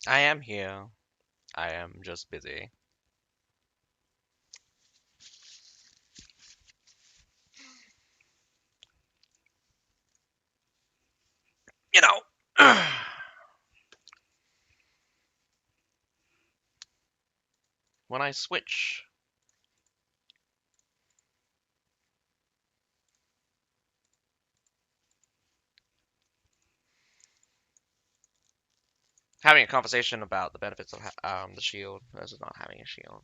I am here. I am just busy. You know. When I switch. Having a conversation about the benefits of the shield versus not having a shield.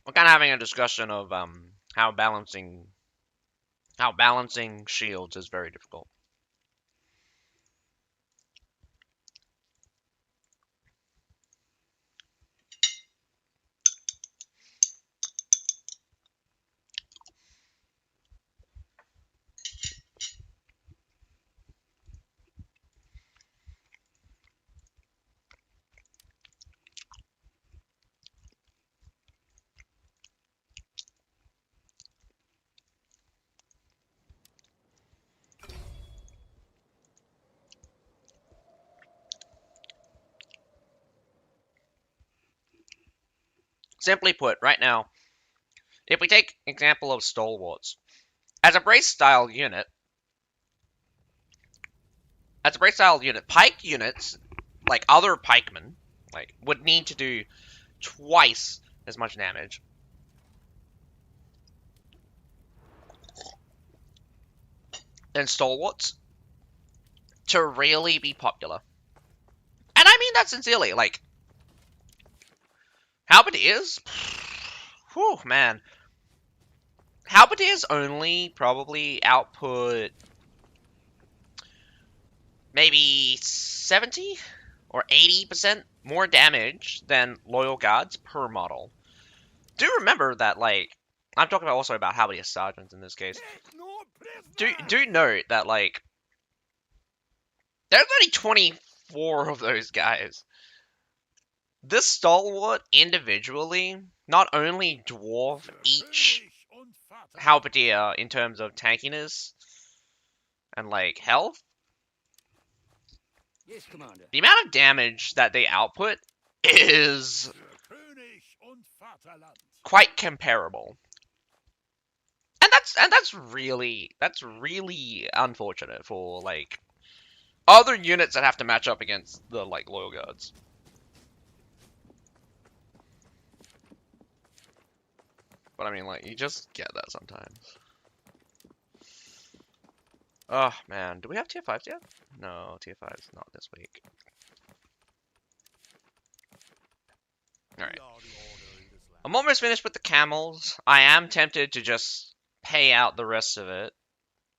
We're kind of having a discussion of how balancing shields is very difficult. Simply put, right now, if we take example of stalwarts, as a brace style unit, pike units, like other pikemen, like would need to do twice as much damage. Than stalwarts to really be popular. And I mean that sincerely, like halberdiers, whew, man. Halberdiers only probably output maybe 70 or 80% more damage than loyal guards per model. Do remember that, like, I'm talking also about halberdier sergeants in this case. Do note that, like, there's only 24 of those guys. This stalwart individually not only dwarf each halberdier in terms of tankiness and like health. Yes, Commander. The amount of damage that they output is quite comparable. And that's really unfortunate for like other units that have to match up against the like loyal guards. But I mean, like, you just get that sometimes. Oh man, do we have tier 5s yet? No, tier 5s not this week. Alright. I'm almost finished with the camels. I am tempted to just pay out the rest of it.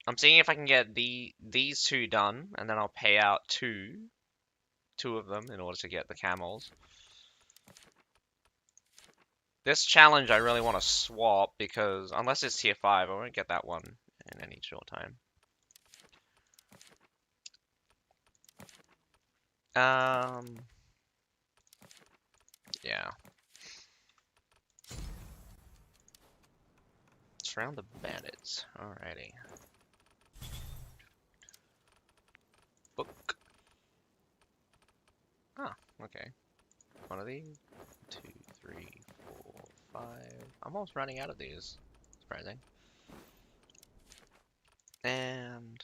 I'm seeing if I can get these two done, and then I'll pay out two of them in order to get the camels. This challenge I really want to swap because unless it's tier 5, I won't get that one in any short time. Yeah. Surround the bandits. Alrighty. Book. Ah, okay. One of these. 2, 3, 4, 5. I'm almost running out of these. Surprising. And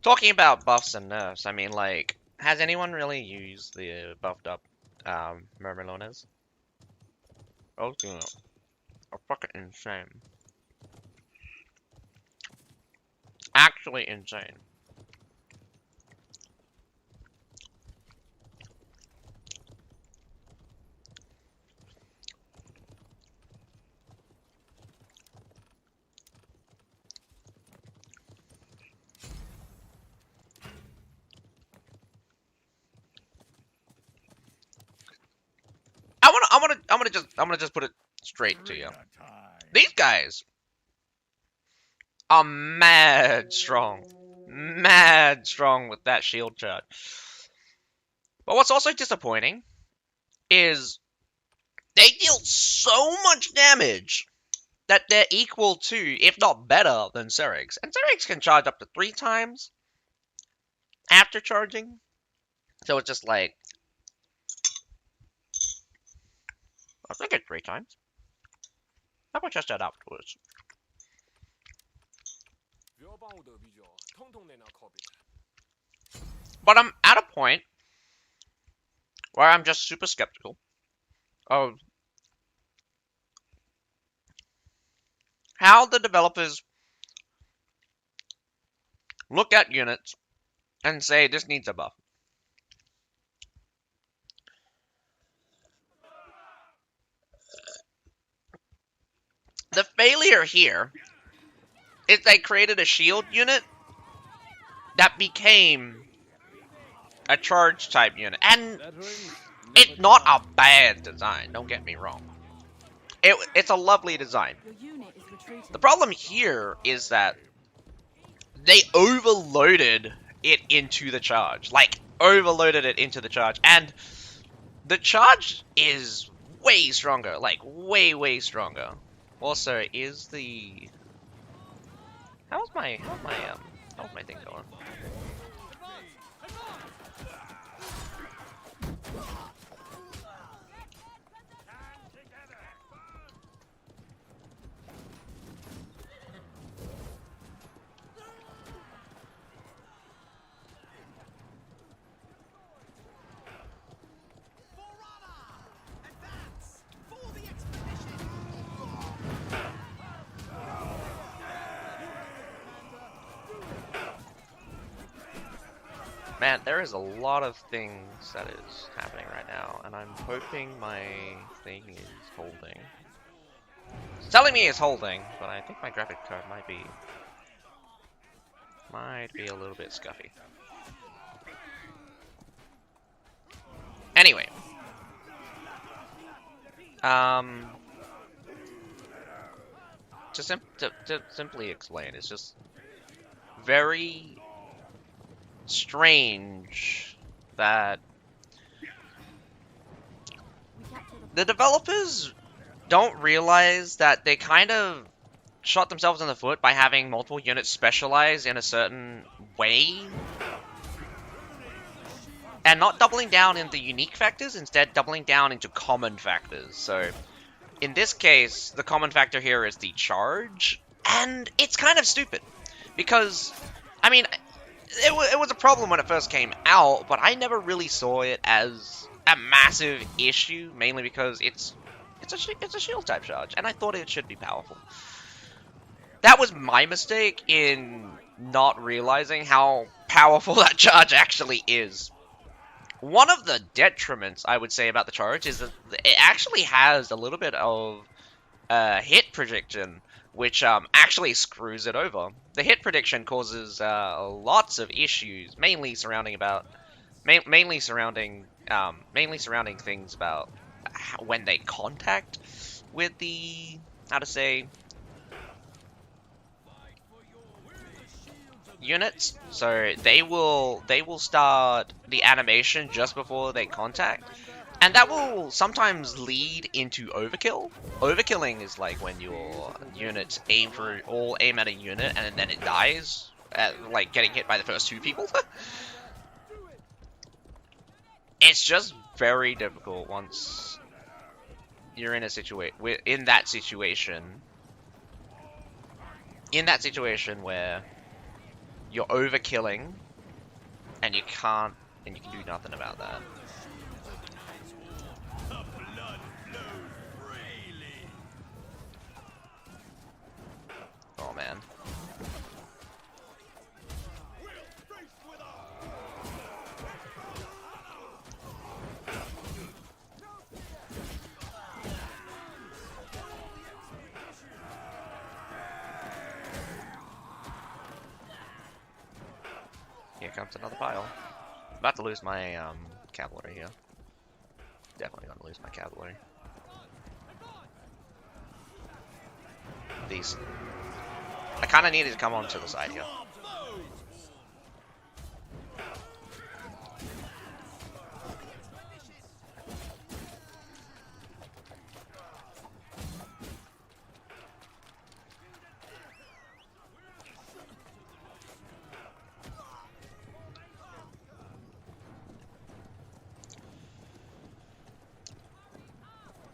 Talking about buffs and nerfs, I mean, like, has anyone really used the buffed up Murmelones? Oh, yeah. Are fucking insane. Actually insane. I'm gonna just put it straight to you. These guys are mad strong. Mad strong with that shield charge. But what's also disappointing is they deal so much damage that they're equal to, if not better, than Serix. And Serix can charge up to 3 times after charging. So it's just like, I think it's 3 times. I will test that afterwards. But I'm at a point where I'm just super skeptical of how the developers look at units and say this needs a buff. The failure here is they created a shield unit that became a charge type unit. And it's not a bad design, don't get me wrong. It's a lovely design. The problem here is that they overloaded it into the charge. Like, overloaded it into the charge. And the charge is way stronger. Like, way, way stronger. Also, is the... How's my thing going? Man, there is a lot of things that is happening right now, and I'm hoping my thing is holding. It's telling me it's holding, but I think my graphic card might be a little bit scuffy. Anyway. To simply explain, it's just very strange that the developers don't realize that they kind of shot themselves in the foot by having multiple units specialize in a certain way and not doubling down into unique factors, instead doubling down into common factors. So in this case, the common factor here is the charge, and it's kind of stupid because, I mean, it was a problem when it first came out, but I never really saw it as a massive issue, mainly because it's a shield type charge, and I thought it should be powerful. That was my mistake in not realizing how powerful that charge actually is. One of the detriments, I would say, about the charge is that it actually has a little bit of hit prediction, which actually screws it over. The hit prediction causes lots of issues, mainly surrounding things about when they contact with the, how to say, units. So they will start the animation just before they contact, and that will sometimes lead into overkill. Overkilling is like when your units aim at a unit and then it dies, like getting hit by the first 2 people. It's just very difficult once you're in a in that situation where you're overkilling, and you can do nothing about that. Oh man. Here comes another pile. About to lose my cavalry here. Definitely gonna lose my cavalry. These. I kind of needed to come onto the side here.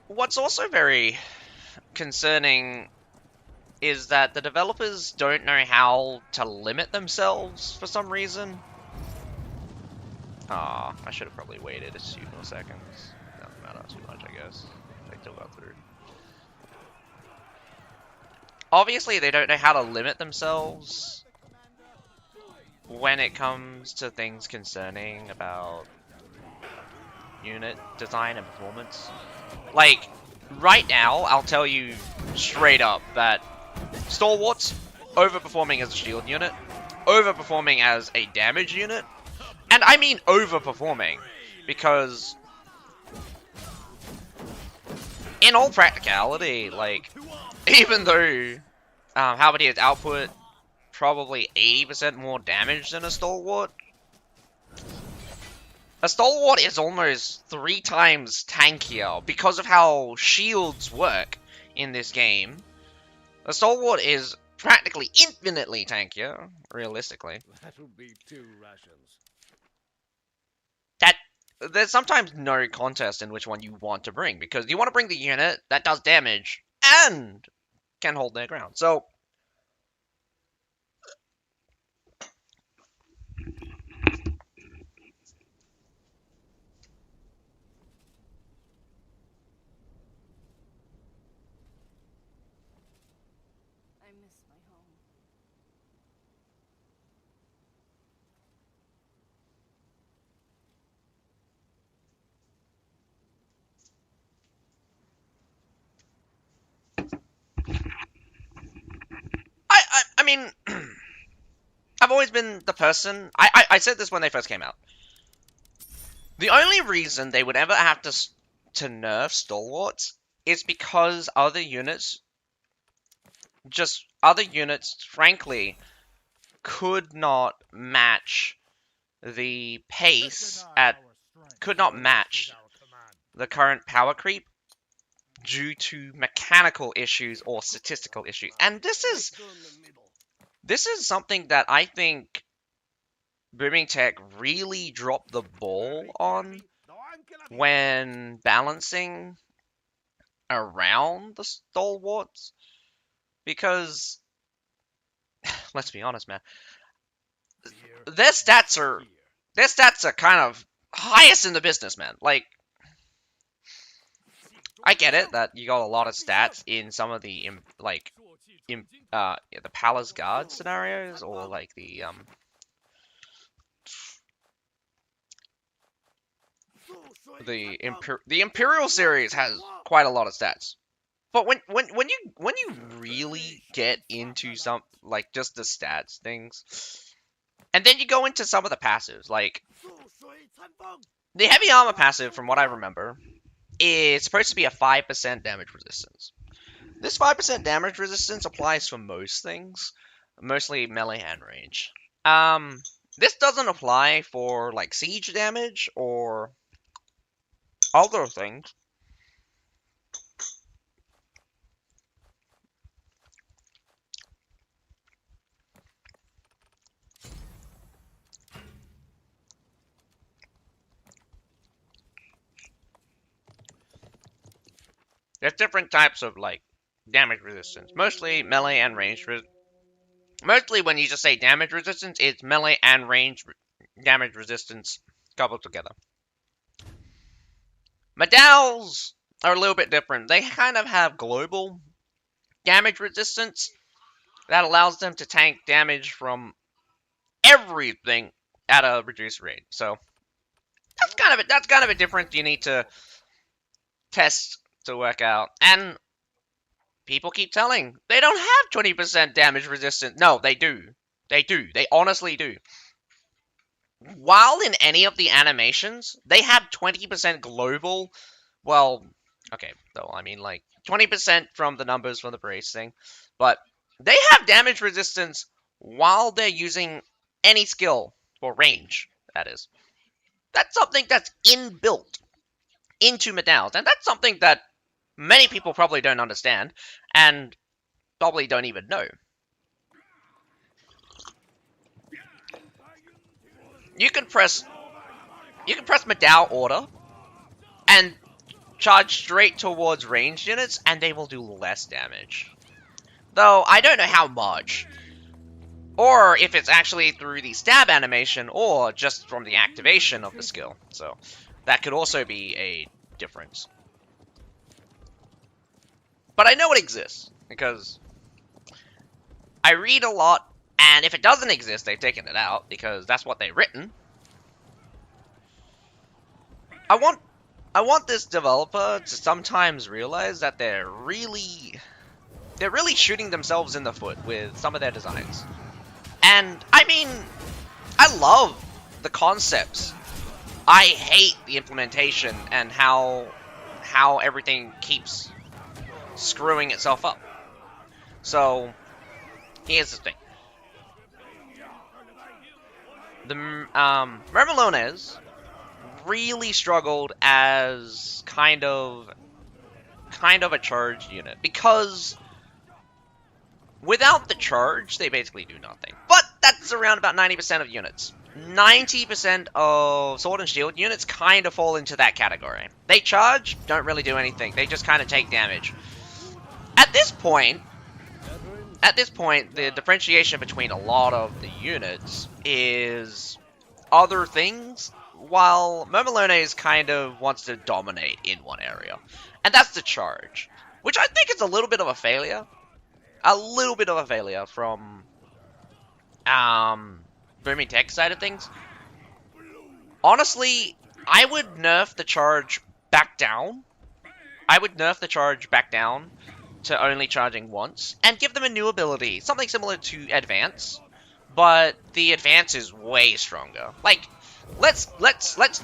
What's also very concerning is that the developers don't know how to limit themselves for some reason. Ah, I should have probably waited a few more seconds. Doesn't matter too much, I guess. They still got through. Obviously, they don't know how to limit themselves when it comes to things concerning about unit design and performance. Like, right now, I'll tell you straight up that Stalwart's overperforming as a shield unit, overperforming as a damage unit, and I mean overperforming, because in all practicality, like, even though Halberdiers output probably 80% more damage than a Stalwart, a Stalwart is almost 3 times tankier because of how shields work in this game. A Stalwart is practically infinitely tankier, realistically. That'll be 2 rations. There's sometimes no contest in which one you want to bring, because you want to bring the unit that does damage and can hold their ground. So I miss my home. I mean, I've always been the person. I said this when they first came out. The only reason they would ever have to nerf Stalwarts is because other units, frankly, could not match the pace could not match the current power creep due to mechanical issues or statistical issues. And this is something that I think Booming Tech really dropped the ball on when balancing around the Stalwarts. Because, let's be honest, man, their stats are kind of highest in the business, man. Like, I get it that you got a lot of stats in some of the the Palace Guard scenarios, or like the Imperial series has quite a lot of stats. But when you really get into some, like, just the stats things, and then you go into some of the passives, like the heavy armor passive, from what I remember, is supposed to be a 5% damage resistance. This 5% damage resistance applies for most things, mostly melee and range. This doesn't apply for, like, siege damage or other things. There's different types of, like, damage resistance, mostly melee and range Mostly when you just say damage resistance, it's melee and range damage resistance coupled together. Medals are a little bit different. They kind of have global damage resistance that allows them to tank damage from everything at a reduced rate. So that's kind of a difference you need to test to work out. And people keep telling they don't have 20% damage resistance. No, they do. They do. They honestly do. While in any of the animations, they have 20% global. Well, okay, though, I mean, like, 20% from the numbers from the brace thing. But they have damage resistance while they're using any skill for range, that is. That's something that's inbuilt into medals, and that's something that many people probably don't understand, and probably don't even know. You can press medal order and charge straight towards ranged units, and they will do less damage. Though I don't know how much, or if it's actually through the stab animation, or just from the activation of the skill. So that could also be a difference. But I know it exists, because I read a lot, and if it doesn't exist, they've taken it out, because that's what they've written. I want this developer to sometimes realize that they're really shooting themselves in the foot with some of their designs. And, I mean, I love the concepts. I hate the implementation and how everything keeps screwing itself up. So, here's the thing. The Mermelones really struggled as kind of a charged unit, because without the charge, they basically do nothing. But that's around about 90% of units. 90% of Sword and Shield units kind of fall into that category. They charge, don't really do anything. They just kind of take damage. At this point, the differentiation between a lot of the units is other things, while Mermelones kind of wants to dominate in one area. And that's the charge, which I think is a little bit of a failure. A little bit of a failure from Booming Tech side of things. Honestly, I would nerf the charge back down. To only charging once, and give them a new ability, something similar to Advance, but the Advance is way stronger. Like, let's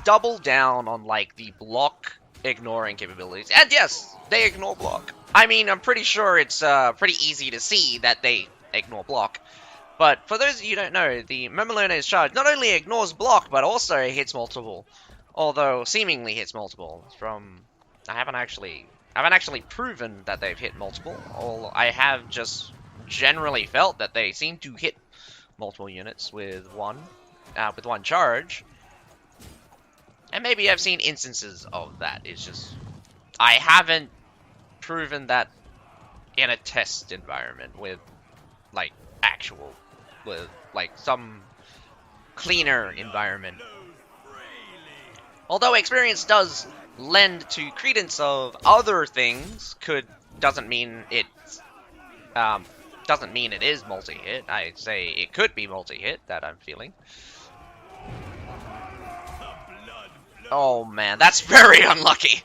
double down on like the block ignoring capabilities. And yes, they ignore block. I mean, I'm pretty sure it's pretty easy to see that they ignore block. But for those of you who don't know, the Mermelones charge not only ignores block, but also hits multiple. Although seemingly hits multiple. I haven't actually proven that they've hit multiple. I have just generally felt that they seem to hit multiple units with one charge. And maybe I've seen instances of that. It's just I haven't proven that in a test environment with some cleaner environment. Although experience does lend to credence of other things, doesn't mean it is multi-hit. I'd say it could be multi-hit that I'm feeling. Oh man, that's very unlucky.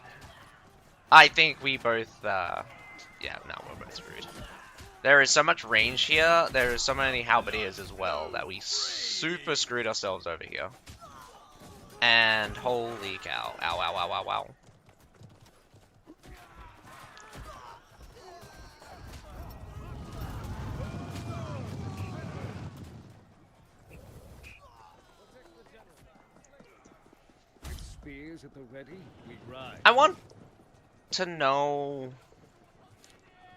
I think we both we're both screwed. There is so much range here, there is so many halberdiers as well, that we super screwed ourselves over here. And holy cow. Ow, ow, ow, ow, ow. Spears at the ready, we ride. I want to know...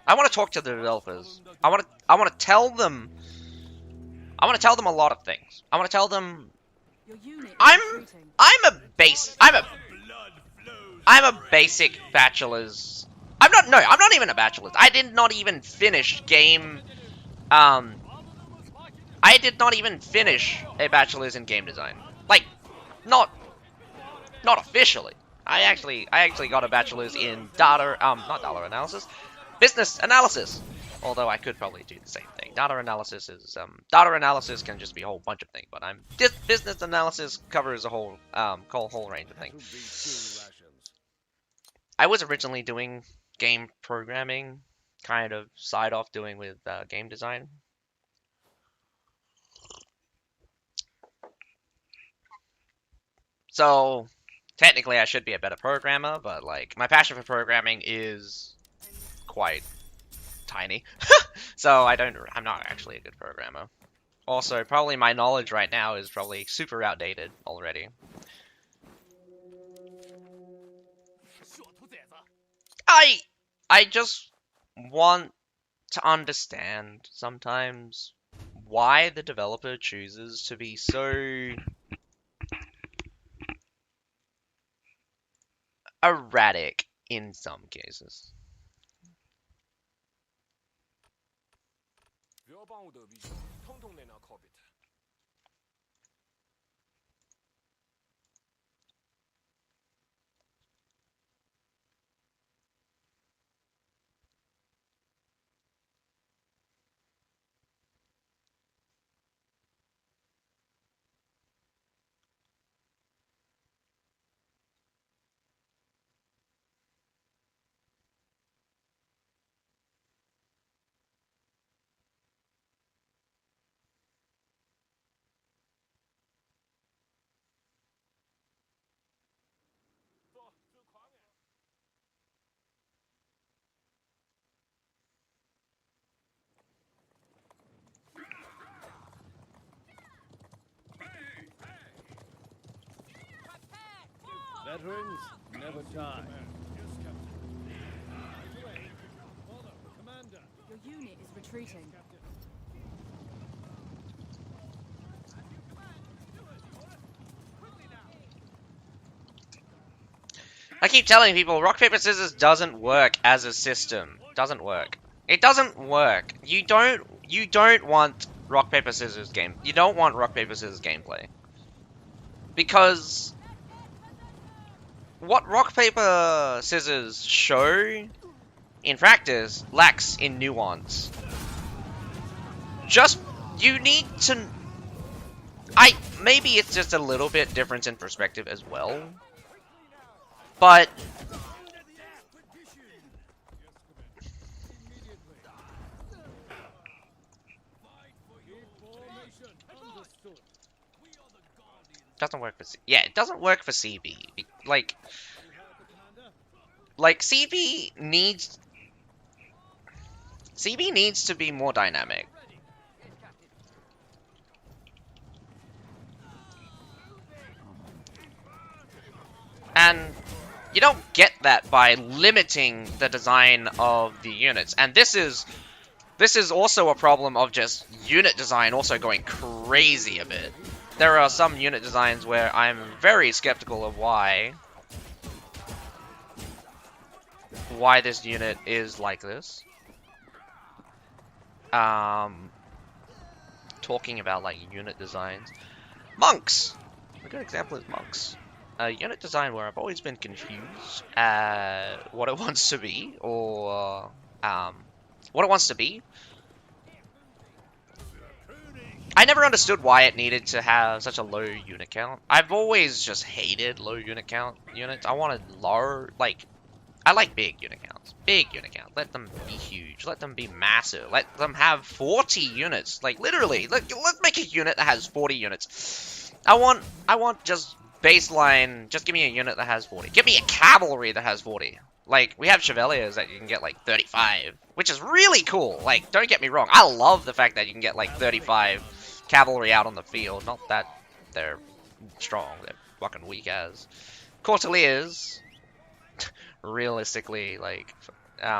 I want to talk to the developers. I want to tell them... I want to tell them a lot of things. I want to tell them... I'm a basic bachelor's. I'm not even a bachelor's. I did not even finish game I did not even finish a bachelor's in game design. Like, not officially. I actually got a bachelor's in not data analysis, business analysis. Although I could probably do the same thing. Data analysis can just be a whole bunch of things, but business analysis covers a whole range of things. I was originally doing game programming, kind of side off doing with game design. So technically I should be a better programmer, but like my passion for programming is quite tiny. So I'm not actually a good programmer. Also, probably my knowledge right now is probably super outdated already. I just want to understand sometimes why the developer chooses to be so erratic in some cases. Veterans never die. Your unit is retreating. I keep telling people rock paper scissors doesn't work as a system. Doesn't work. It doesn't work. You don't want rock paper scissors game. You don't want rock paper scissors gameplay. Because what rock paper scissors show in practice lacks in nuance. Just you need to maybe it's just a little bit different in perspective as well. But doesn't work for it doesn't work for CB. Like CB needs to be more dynamic. And you don't get that by limiting the design of the units. And this is also a problem of just unit design also going crazy a bit. There are some unit designs where I'm very skeptical of why this unit is like this. Talking about like unit designs. Monks! A good example is monks. A unit design where I've always been confused at what it wants to be, or what it wants to be. I never understood why it needed to have such a low unit count. I've always just hated low unit count units. I wanted low, like, I like big unit counts. Big unit counts. Let them be huge. Let them be massive. Let them have 40 units. Like, literally. Let's make a unit that has 40 units. I want just baseline, just give me a unit that has 40. Give me a cavalry that has 40. Like, we have Chevaliers that you can get, like, 35, which is really cool. Like, don't get me wrong. I love the fact that you can get, like, 35 cavalry out on the field. Not that they're strong. They're fucking weak as. Courtiers, realistically, like,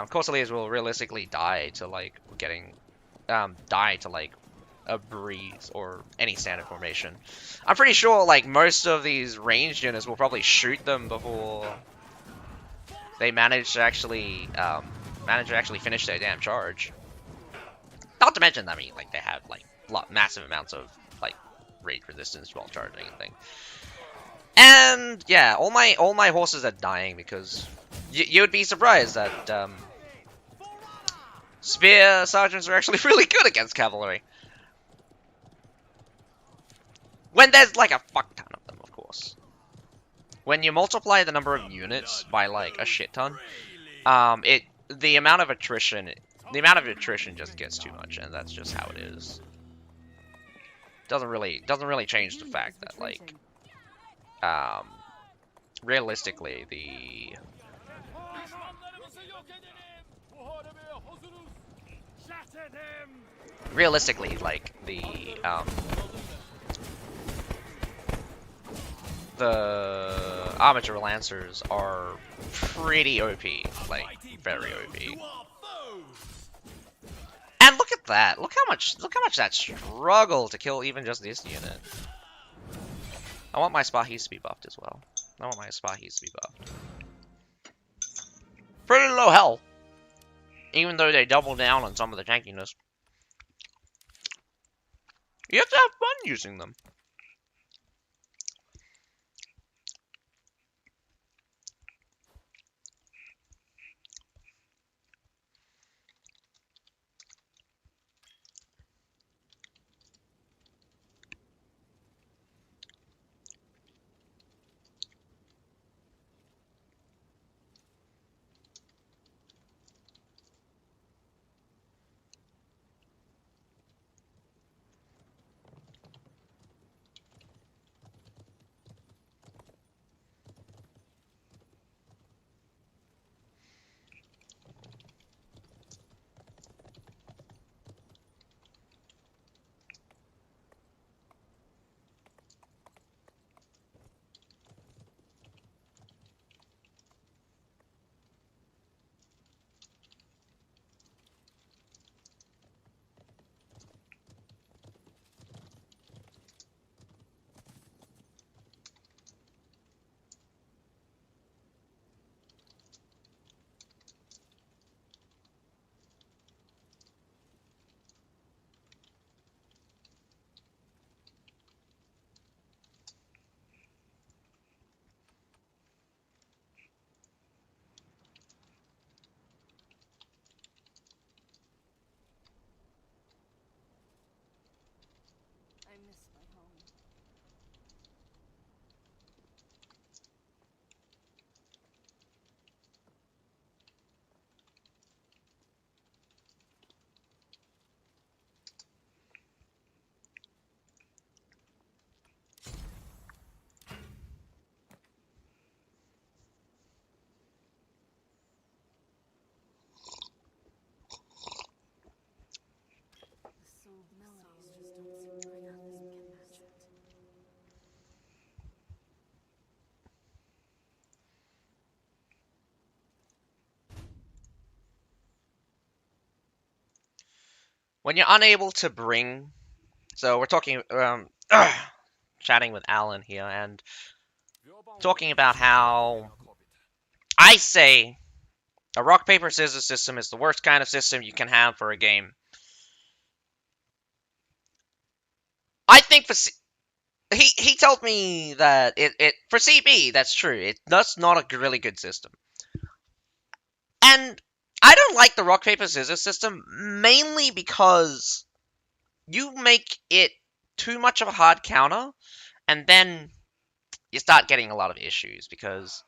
Courtiers will realistically die to, like, a breeze or any standard formation. I'm pretty sure, like, most of these ranged units will probably shoot them before they manage to actually finish their damn charge. Not to mention, I mean, like, they have, like, massive amounts of like rage resistance while charging and things. And yeah, all my horses are dying because you would be surprised that spear sergeants are actually really good against cavalry. When there's like a fuck ton of them, of course. When you multiply the number of units by like a shit ton, the amount of attrition just gets too much, and that's just how it is. Doesn't really change the fact that like realistically like the armature lancers are pretty OP, like very OP. And look at that! Look how much that struggle to kill even just this unit. I want my Spahis to be buffed as well. I want my Spahis to be buffed. Pretty low health, even though they double down on some of the tankiness. You have to have fun using them. I miss my home. The soul melodies just don't seem to bring out this magic. When you're unable to bring, so we're talking, chatting with Alan here and talking about how I say a rock paper scissors system is the worst kind of system you can have for a game. I think he told me that it for CB that's true. That's not a really good system, and I don't like the rock paper scissors system mainly because you make it too much of a hard counter, and then you start getting a lot of issues because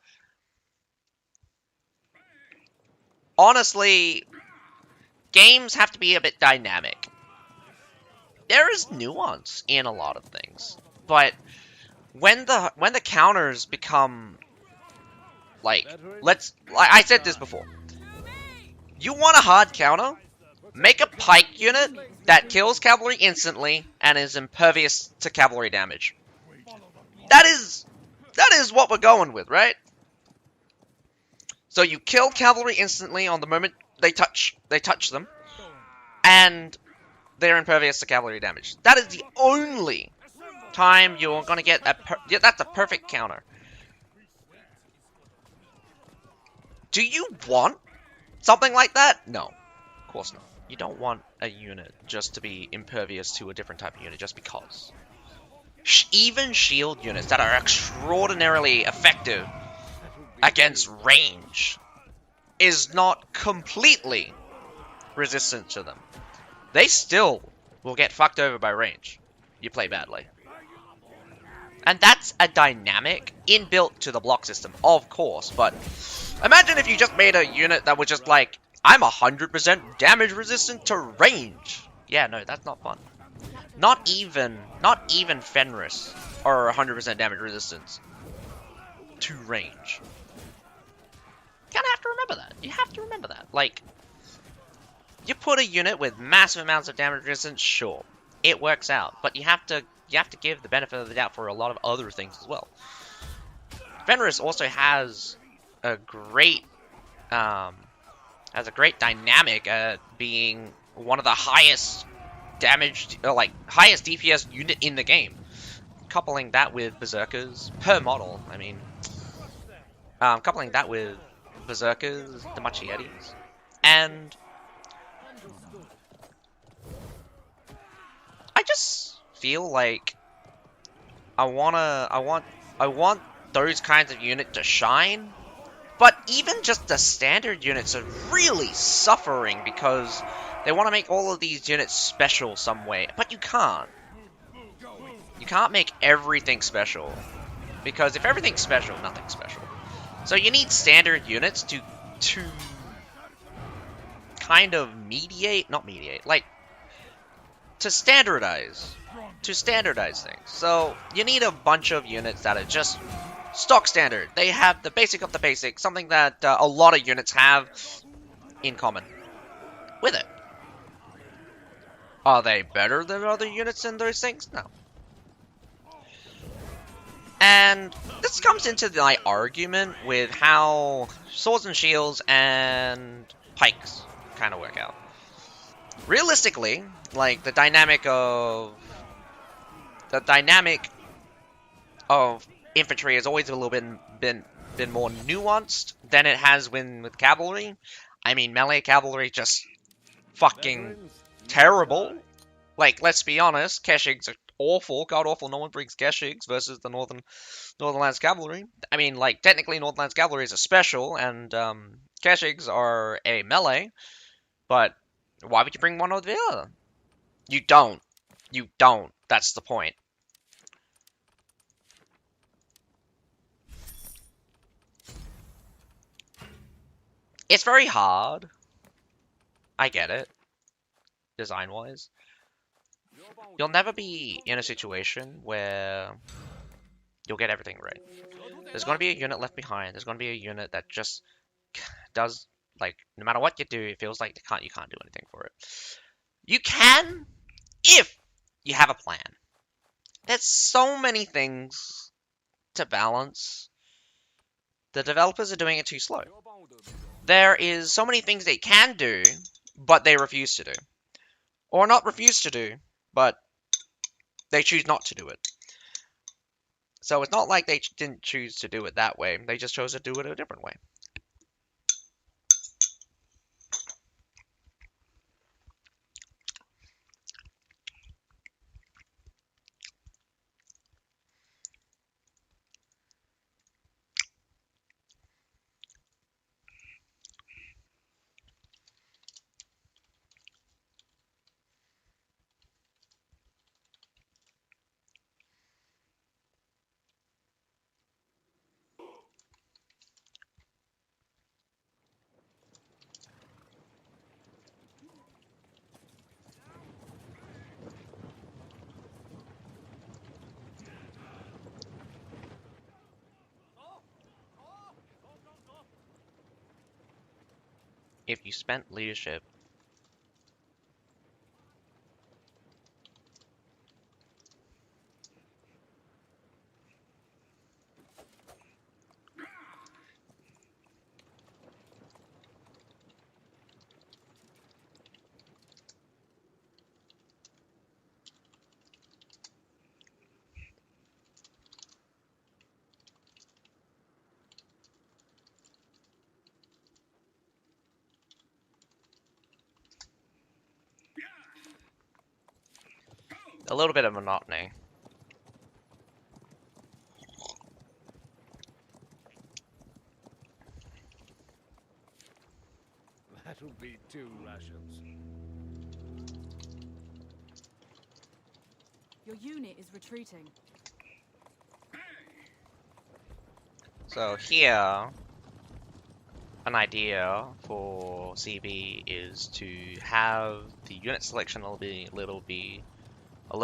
honestly, games have to be a bit dynamic. There is nuance in a lot of things, but when the counters become like I said this before. You want a hard counter? Make a pike unit that kills cavalry instantly and is impervious to cavalry damage. That is what we're going with, right? So you kill cavalry instantly on the moment they touch them, and they're impervious to cavalry damage. That is the only time you're gonna get that's a perfect counter. Do you want something like that? No, of course not. You don't want a unit just to be impervious to a different type of unit just because. Even shield units that are extraordinarily effective against range is not completely resistant to them. They still will get fucked over by range. You play badly. And that's a dynamic inbuilt to the block system, of course, but imagine if you just made a unit that was just like, I'm 100% damage resistant to range. Yeah, no, that's not fun. Not even Fenris are 100% damage resistance to range. You kind of have to remember that. You have to remember that. Like, you put a unit with massive amounts of damage resistance, sure, it works out, but you have to give the benefit of the doubt for a lot of other things as well. Fenris also has a great dynamic at being one of the highest damaged, highest DPS unit in the game. Coupling that with Berserkers per model, I mean, coupling that with Berserkers, the Machietis, and I just feel like I want those kinds of units to shine. But even just the standard units are really suffering because they want to make all of these units special some way. But you can't. You can't make everything special. Because if everything's special, nothing's special. So you need standard units to kind of to standardize things. So you need a bunch of units that are just stock standard. They have the basic of the basic, something that a lot of units have in common with it. Are they better than other units in those things? No. And this comes into my argument with how swords and shields and pikes kind of work out. Realistically, like the dynamic of infantry has always a little been more nuanced than it has been with cavalry. I mean, melee cavalry just fucking terrible. Like, let's be honest, Keshigs are awful, god awful. No one brings Keshigs versus the Northernlands cavalry. I mean, like, technically Northernlands cavalry is a special, and Keshigs are a melee. But why would you bring one or the other? You don't. You don't. That's the point. It's very hard. I get it. Design-wise. You'll never be in a situation where you'll get everything right. There's going to be a unit left behind. There's going to be a unit that just does, like, no matter what you do, it feels like you can't do anything for it. You can, if you have a plan. There's so many things to balance. The developers are doing it too slow. There is so many things they can do, but they refuse to do. Or not refuse to do, but they choose not to do it. So it's not like they didn't choose to do it that way. They just chose to do it a different way. If you spent leadership a little bit of monotony. That'll be 2 rations. Your unit is retreating. So here, an idea for CB is to have the unit selection be a little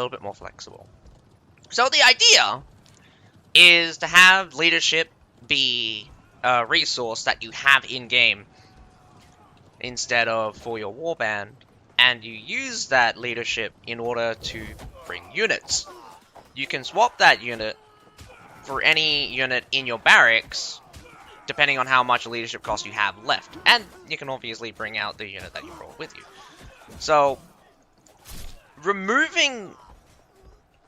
bit more flexible. So the idea is to have leadership be a resource that you have in game instead of for your warband, and you use that leadership in order to bring units. You can swap that unit for any unit in your barracks, depending on how much leadership cost you have left. And you can obviously bring out the unit that you brought with you. So, removing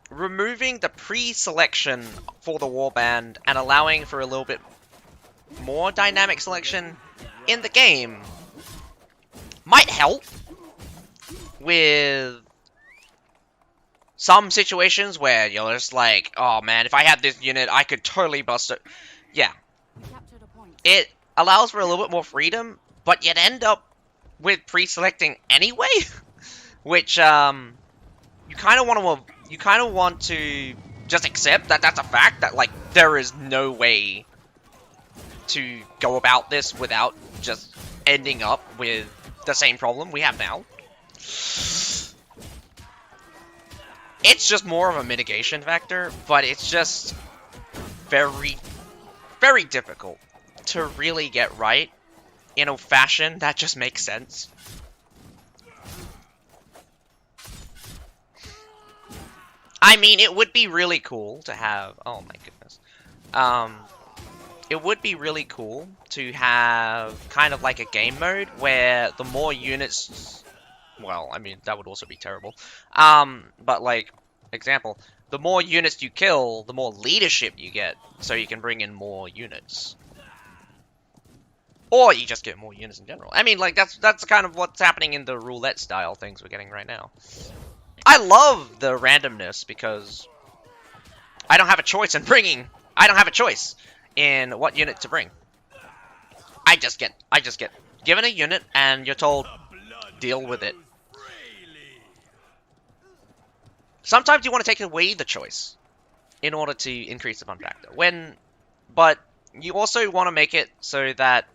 the pre-selection for the warband and allowing for a little bit more dynamic selection in the game might help with some situations where you're just like, oh man, if I had this unit, I could totally bust it. Yeah. Captured a point. It allows for a little bit more freedom, but you'd end up with pre-selecting anyway, which you kind of want to just accept that that's a fact, that like there is no way to go about this without just ending up with the same problem we have now. It's just more of a mitigation factor, but it's just very, very difficult to really get right in a fashion that just makes sense. I mean, it would be really cool to have... Oh my goodness. It would be really cool to have kind of like a game mode where the more units... Well, I mean, that would also be terrible. But like, example, the more units you kill, the more leadership you get, so you can bring in more units. Or you just get more units in general. I mean, like, that's kind of what's happening in the roulette style things we're getting right now. I love the randomness because I don't have a choice in bringing... I don't have a choice in what unit to bring. I just get given a unit and you're told, deal with it. Sometimes you want to take away the choice in order to increase the fun factor. But you also want to make it so that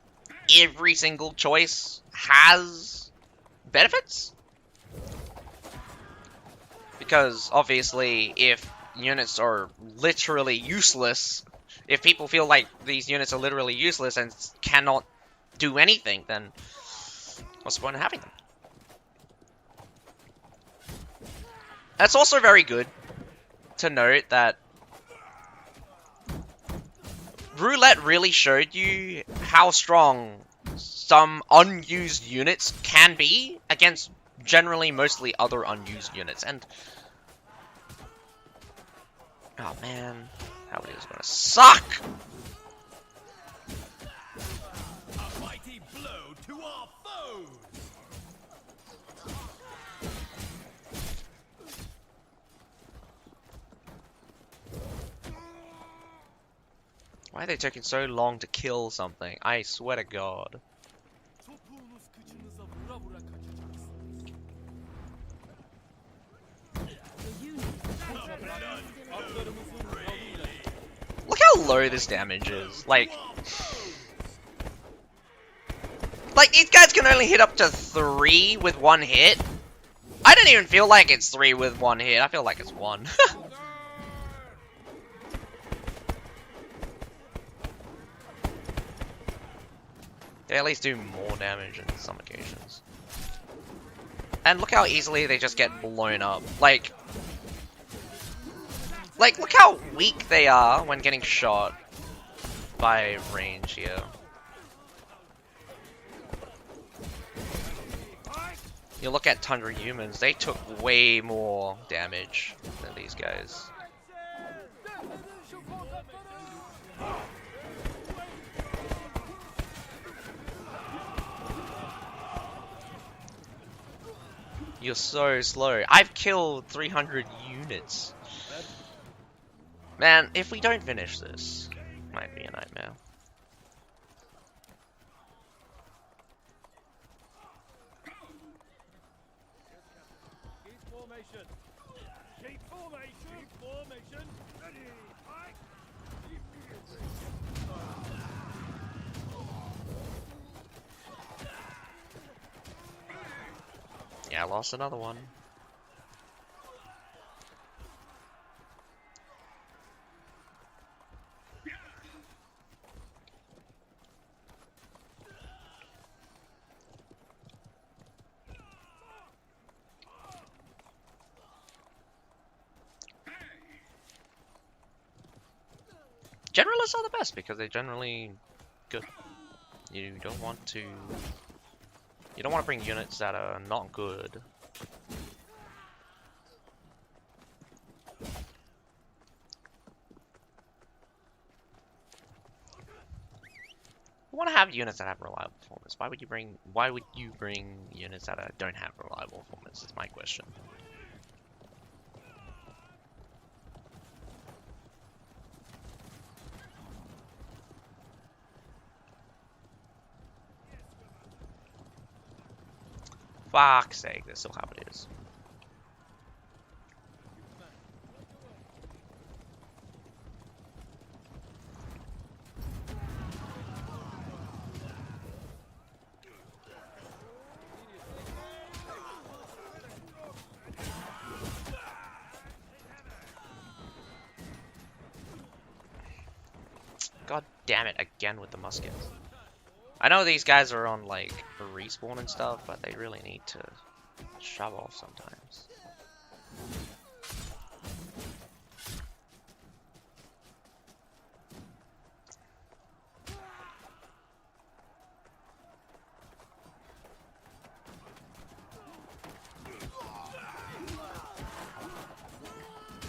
every single choice has benefits. Because obviously, if units are literally useless, if people feel like these units are literally useless and cannot do anything, then what's the point of having them? That's also very good to note that Roulette really showed you how strong some unused units can be against generally mostly other unused units. And oh man, how it is gonna suck! A mighty blow to our foes! Why are they taking so long to kill something? I swear to God. Look how low this damage is. Like these guys can only hit up to 3 with 1 hit. I don't even feel like it's 3 with 1 hit. I feel like it's 1. They at least do more damage in some occasions. And look how easily they just get blown up. Like, look how weak they are when getting shot by range here. You look at Tundra humans, they took way more damage than these guys. You you're so slow. I've killed 300 units. Man, if we don't finish this, it might be a nightmare. Keep formation. Keep formation. Keep formation. Ready. Fight. Yeah, I lost another one. Generalists are the best because they're generally good. You don't want to bring units that are not good. You want to have units that have reliable performance. Why would you bring units that don't have reliable performance? Is my question. Fuck's sake, that's still how it is. God damn it, again with the muskets. I know these guys are on like a respawn and stuff, but they really need to shove off sometimes.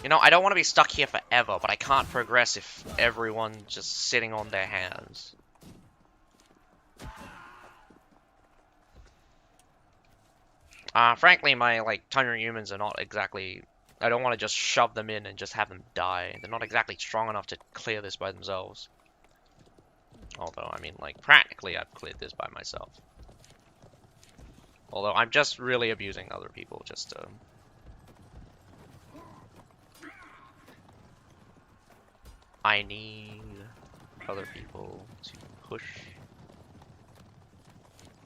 You know, I don't want to be stuck here forever, but I can't progress if everyone's just sitting on their hands. Frankly, my, like, Tundra humans are not exactly... I don't want to just shove them in and just have them die. They're not exactly strong enough to clear this by themselves. Although, I mean, like, practically I've cleared this by myself. Although, I'm just really abusing other people just to... I need other people to push.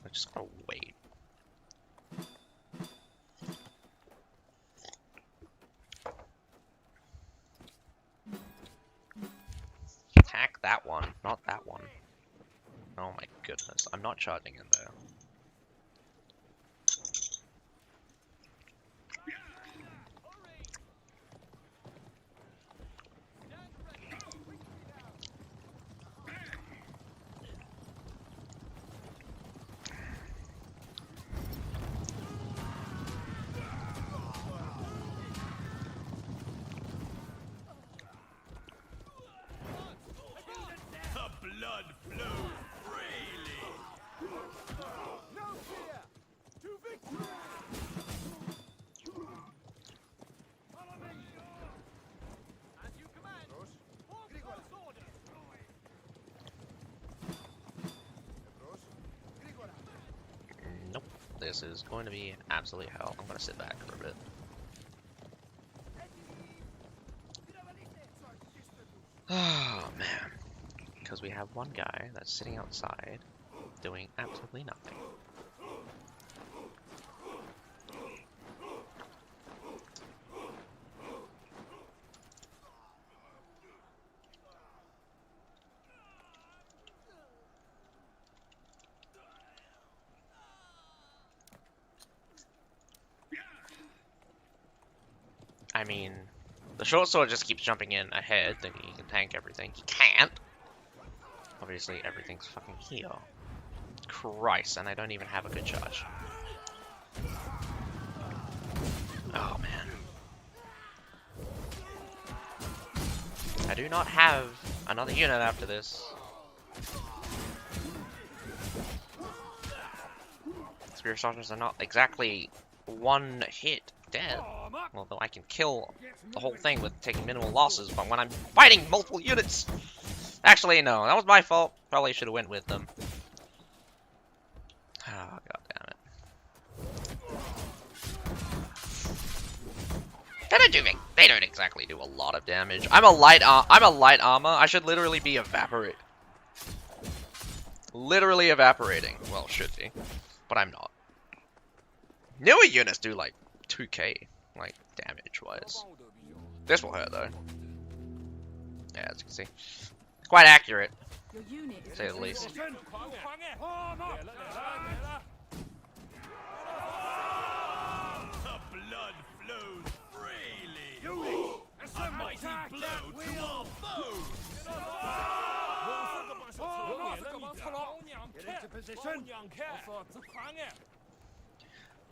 I'm just gonna wait. Attack that one, not that one. Oh my goodness, I'm not charging in there. The blood flows freely. No fear. To victory. Follow me. As you command. Walk close order. Nope, this is going to be absolute hell. I'm gonna sit back for a bit. Oh man, because we have one guy that's sitting outside doing absolutely nothing. I mean, the short sword just keeps jumping in ahead, thinking he can tank everything. He can't! Obviously, everything's fucking here. Christ, and I don't even have a good charge. Oh, man. I do not have another unit after this. Spear soldiers are not exactly one hit dead. Although I can kill the whole thing with taking minimal losses, but when I'm fighting multiple units... Actually, no, that was my fault. Probably should have went with them. Oh, god damn it. They don't exactly do a lot of damage. I'm a light armor. I should literally be literally evaporating. Well, should be, but I'm not. Newer units do like 2k, like damage wise. This will hurt though. Yeah, as you can see, quite accurate, Your unit to say the least. The blood flows freely. A mighty blow to our foes. Get into position.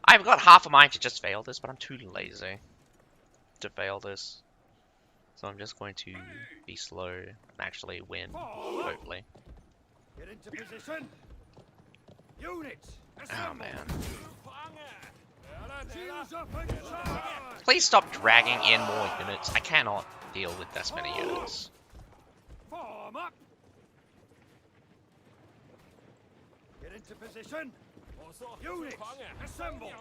I've got half a mind to just fail this, but I'm too lazy to fail this. So I'm just going to be slow and actually win, hopefully. Get into position. Units. Oh man. Shields up and charge. Please stop dragging in more units. I cannot deal with this many units. Form up. Get into position. Units. Assemble.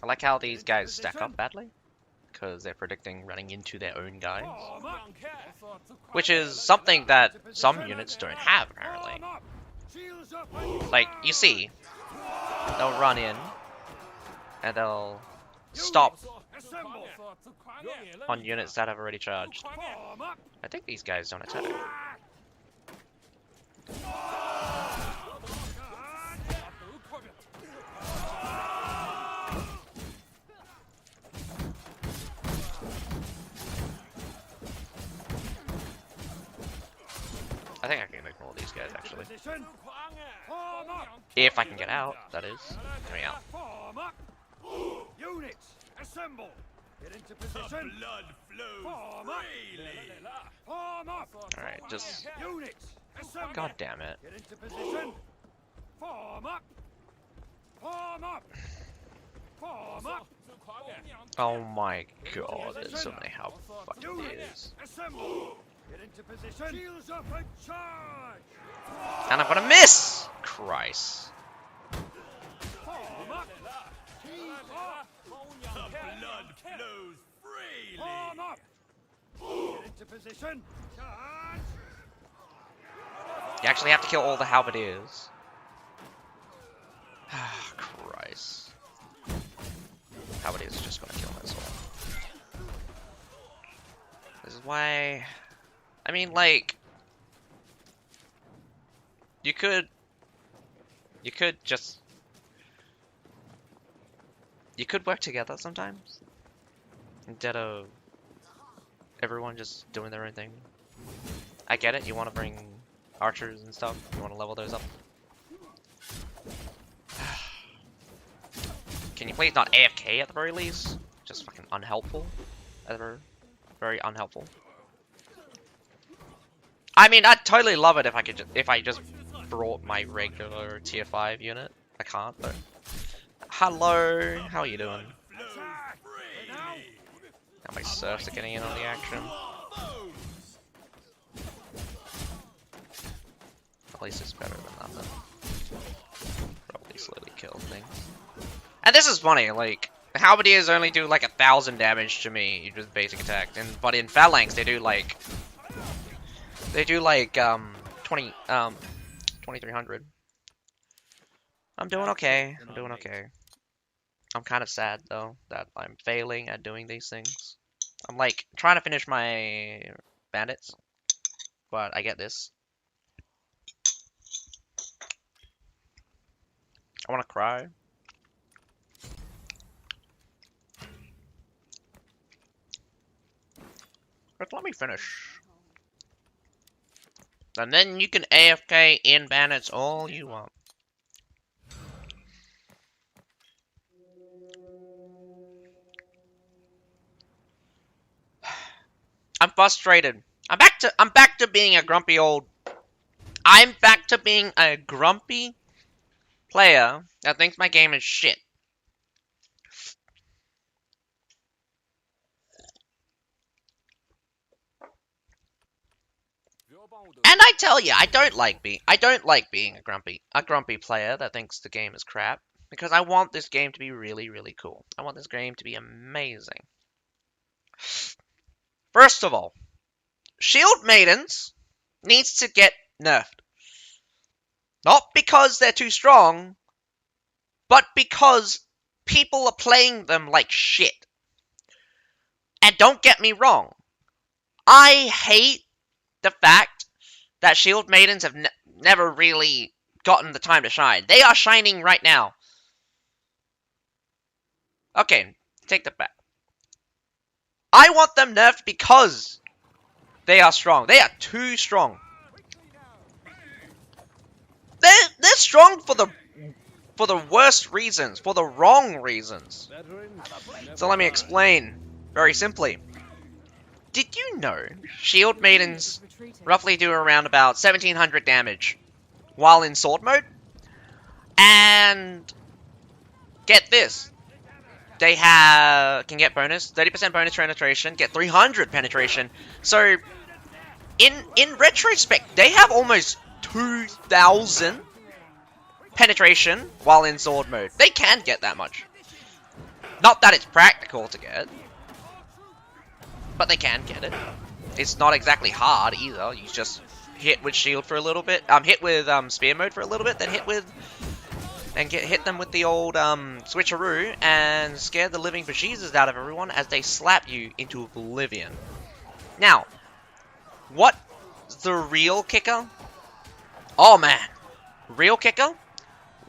I like how these guys stack up badly, because they're predicting running into their own guys. Which is something that some units don't have, apparently. Like, you see, they'll run in, and they'll stop on units that have already charged. I think these guys don't attack. I think I can ignore these guys, actually. If I can get out, that is. Get me out. Units. Assemble. Get into The position. blood flows freely. Form up. Alright, just... Units. Assemble. God damn it. Get into position. Form up. Form up. Form up. Oh my god, there's so many how fucking it is. Assemble. Get into position. Shields up and charge. And I'm gonna miss! Christ. Form up. Keep up. The blood flows freely. Form up. Get into position. Charge. You actually have to kill all the halberdiers. Christ. Halberdiers are just gonna kill me as well. This is why... I mean, like... You could just... You could work together sometimes. Instead of everyone just doing their own thing. I get it, you want to bring archers and stuff. You want to level those up. Can you please not AFK at the very least? Just fucking unhelpful. Very unhelpful. I mean, I'd totally love it if I just brought my regular tier 5 unit. I can't though. Hello, how are you doing? Now my serfs are getting in on the action. At least it's better than nothing. Probably slowly kill things. And this is funny, like, halberdiers only do like 1,000 damage to me, just basic attack. But in phalanx they do like 2300. I'm doing okay. I'm doing okay. I'm kind of sad though that I'm failing at doing these things. I'm like trying to finish my bandits, but I get this. I want to cry. But let me finish. And then you can AFK in bandits all you want. I'm frustrated. I'm back to being a grumpy old I'm back to being a grumpy player that thinks my game is shit. And I tell you, I don't like being a grumpy player that thinks the game is crap, because I want this game to be really, really cool. I want this game to be amazing. First of all, Shield Maidens needs to get nerfed. Not because they're too strong, but because people are playing them like shit. And don't get me wrong, I hate the fact that Shield Maidens have never really gotten the time to shine. They are shining right now. Okay, take that back. I want them nerfed because they are strong. They are too strong. They're strong for the worst reasons, for the wrong reasons. So let me explain very simply. Did you know Shield Maidens roughly do around about 1700 damage while in sword mode? And get this. They can get bonus, 30% bonus penetration, get 300 penetration. So in retrospect, they have almost 2000 penetration while in sword mode. They can get that much. Not that it's practical to get, but they can get it. It's not exactly hard either. You just hit with shield for a little bit, hit with spear mode for a little bit, then hit them with the old switcheroo and scare the living bejesus out of everyone as they slap you into oblivion. Now, what's the real kicker? Oh man, real kicker?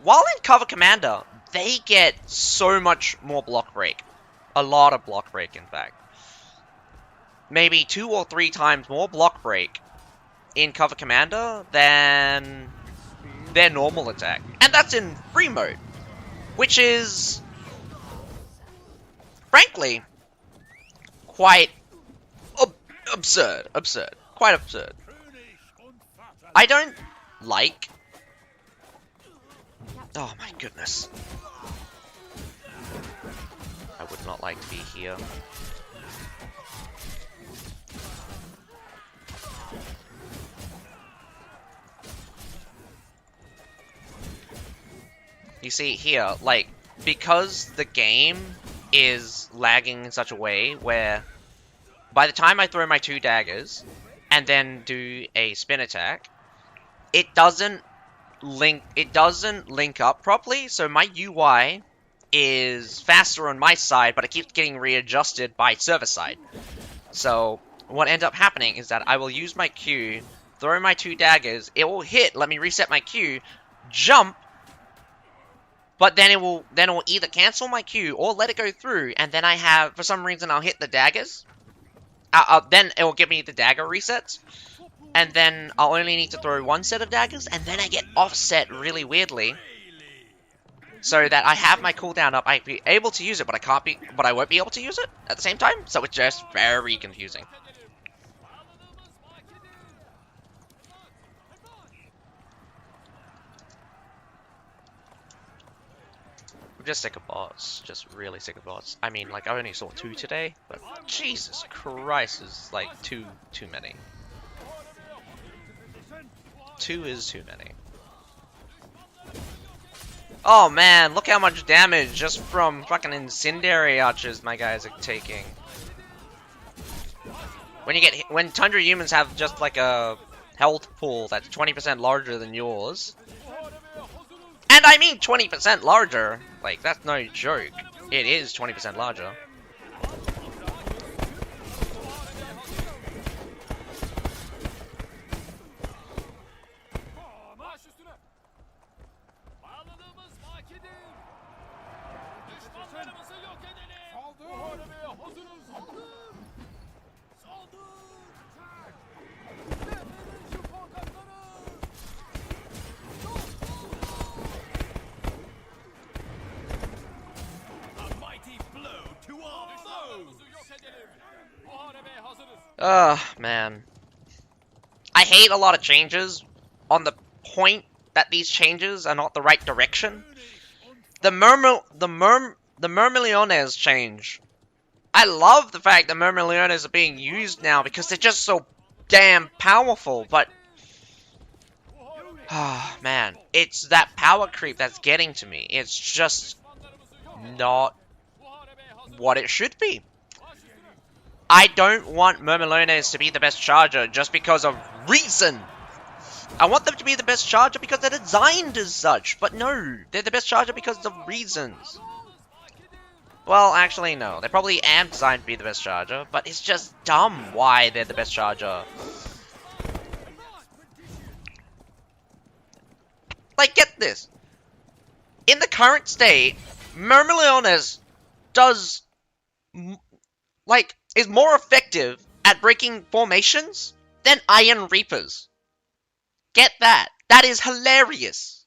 While in Cover Commander, they get so much more block break. A lot of block break, in fact. Maybe 2 or 3 times more block break in Cover Commander than their normal attack. And that's in free mode, which is, frankly, quite absurd. Quite absurd. I don't like... Oh my goodness. I would not like to be here. You see here, like, because the game is lagging in such a way where by the time I throw my 2 daggers and then do a spin attack, it doesn't link up properly, so my UI is faster on my side, but it keeps getting readjusted by server side. So what ends up happening is that I will use my Q, throw my 2 daggers, it will hit, let me reset my Q, jump, but then it will either cancel my Q or let it go through, and then for some reason I'll hit the daggers. Then it will give me the dagger resets, and then I'll only need to throw 1 set of daggers, and then I get offset really weirdly, so that I have my cooldown up. I'd be able to use it, but I won't be able to use it at the same time. So it's just very confusing. I'm just sick of bots. Just really sick of bots. I mean, like, I only saw 2 today, but Jesus Christ, is like too many. 2 is too many. Oh man, look how much damage just from fucking incendiary archers my guys are taking. When Tundra humans have just like a health pool that's 20% larger than yours. And I mean 20% larger. Like, that's no joke. It is 20% larger. Man. I hate a lot of changes on the point that these changes are not the right direction. The Murmillones change. I love the fact that Murmillones are being used now because they're just so damn powerful, but man, it's that power creep that's getting to me. It's just not what it should be. I don't want Murmillones to be the best charger just because of reason. I want them to be the best charger because they're designed as such, but no, they're the best charger because of reasons. Well, actually, no. They probably am designed to be the best charger, but it's just dumb why they're the best charger. Like, get this. In the current state, Murmillones does, like, is more effective at breaking formations than Iron Reapers. Get that. That is hilarious.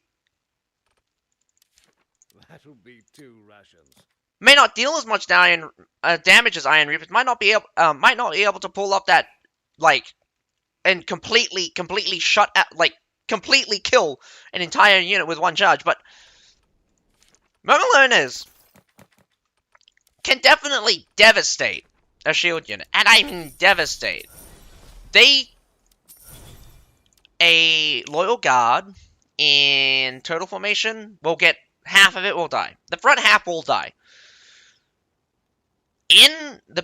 That'll be 2 rations. May not deal as much damage as Iron Reapers. Might not be able to pull up that, like, and completely shut out, like, completely kill an entire unit with one charge. But Murmillones can definitely devastate a shield unit, and I mean devastate. A loyal guard in turtle formation will get half of it will die. The front half will die. In the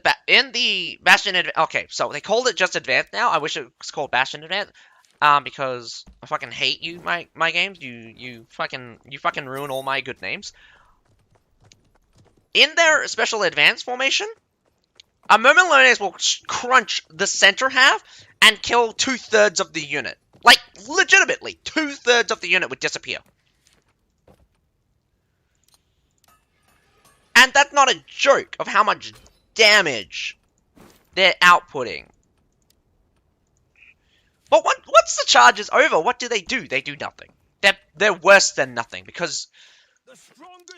Bastion Advance, okay, so they called it just Advanced now. I wish it was called Bastion Advance, because I fucking hate you, my games. You fucking ruin all my good names. In their Special Advance formation, a Murmillones will crunch the center half and kill 2/3 of the unit. Like, legitimately, 2/3 of the unit would disappear. And that's not a joke of how much damage they're outputting. But once the charge is over, what do? They do nothing. They're worse than nothing, because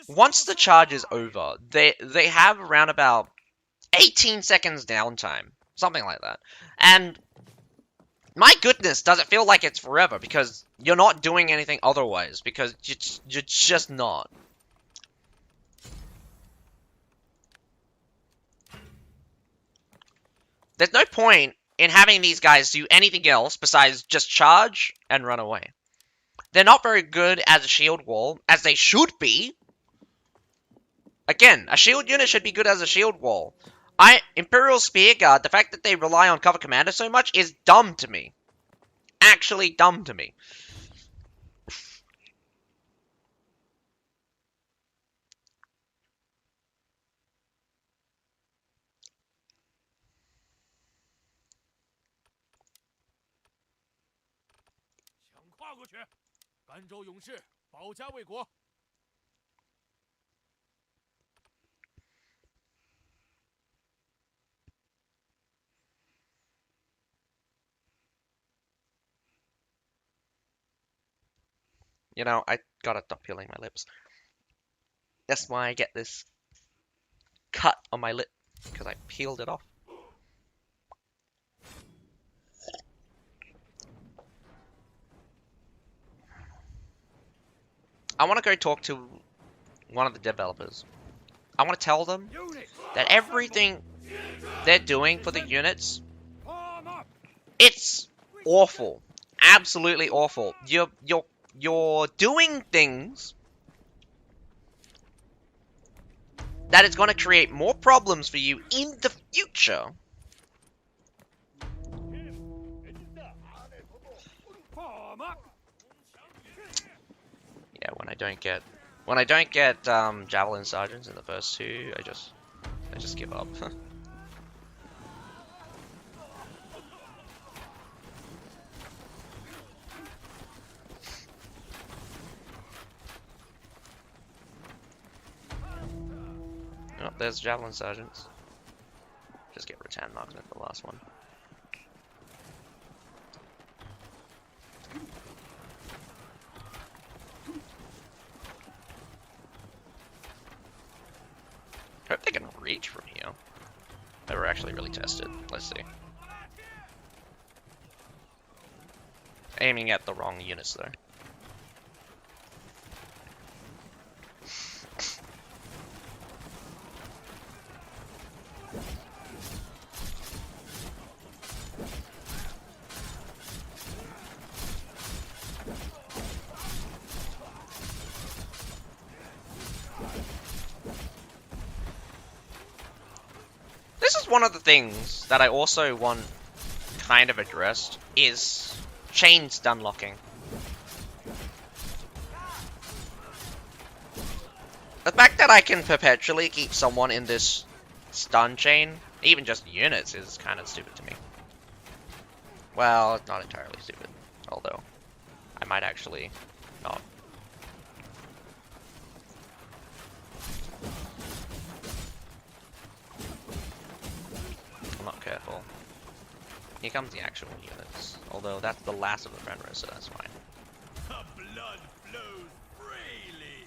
once the charge is over, they have around about 18 seconds downtime. Something like that. And my goodness, does it feel like it's forever, because you're not doing anything otherwise, because you're just not. There's no point in having these guys do anything else besides just charge and run away. They're not very good as a shield wall, as they should be. Again, a shield unit should be good as a shield wall. Imperial Spear Guard, the fact that they rely on cover commander so much is dumb to me. Actually dumb to me. You know, I gotta stop peeling my lips. That's why I get this cut on my lip, because I peeled it off. I want to go talk to one of the developers. I want to tell them that everything they're doing for the units, it's awful. Absolutely awful. You're doing things that is going to create more problems for you in the future. Yeah, when I don't get javelin sergeants in the first 2, I just give up. Oh, there's javelin sergeants. Just get rattan marksman for the last one. Hope they can reach from here. They were actually really tested. Let's see. aiming at the wrong units though. This is one of the things that I also want kind of addressed, is chain stun locking. The fact that I can perpetually keep someone in this stun chain, even just units, is kind of stupid to me. Well, it's not entirely stupid, although I might actually not. I'm not careful. Here comes the actual units, although that's the last of the friend row, so that's fine. The blood flows freely.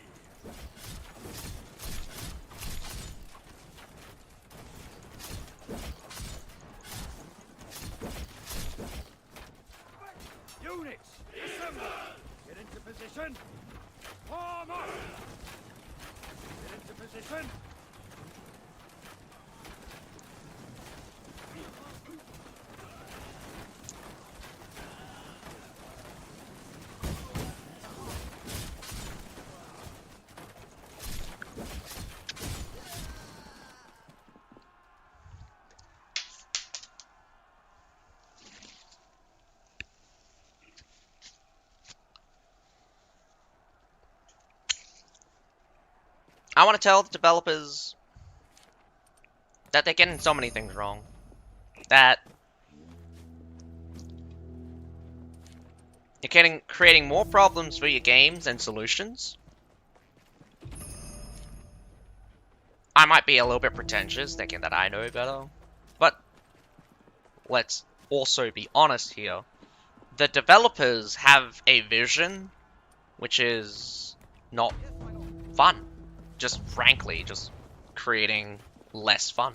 Units, assemble! Get into position! Form up! Get into position! I want to tell the developers that they're getting so many things wrong. That you're creating more problems for your games than solutions. I might be a little bit pretentious, thinking that I know better. But let's also be honest here. The developers have a vision which is not fun. Just frankly, just creating less fun.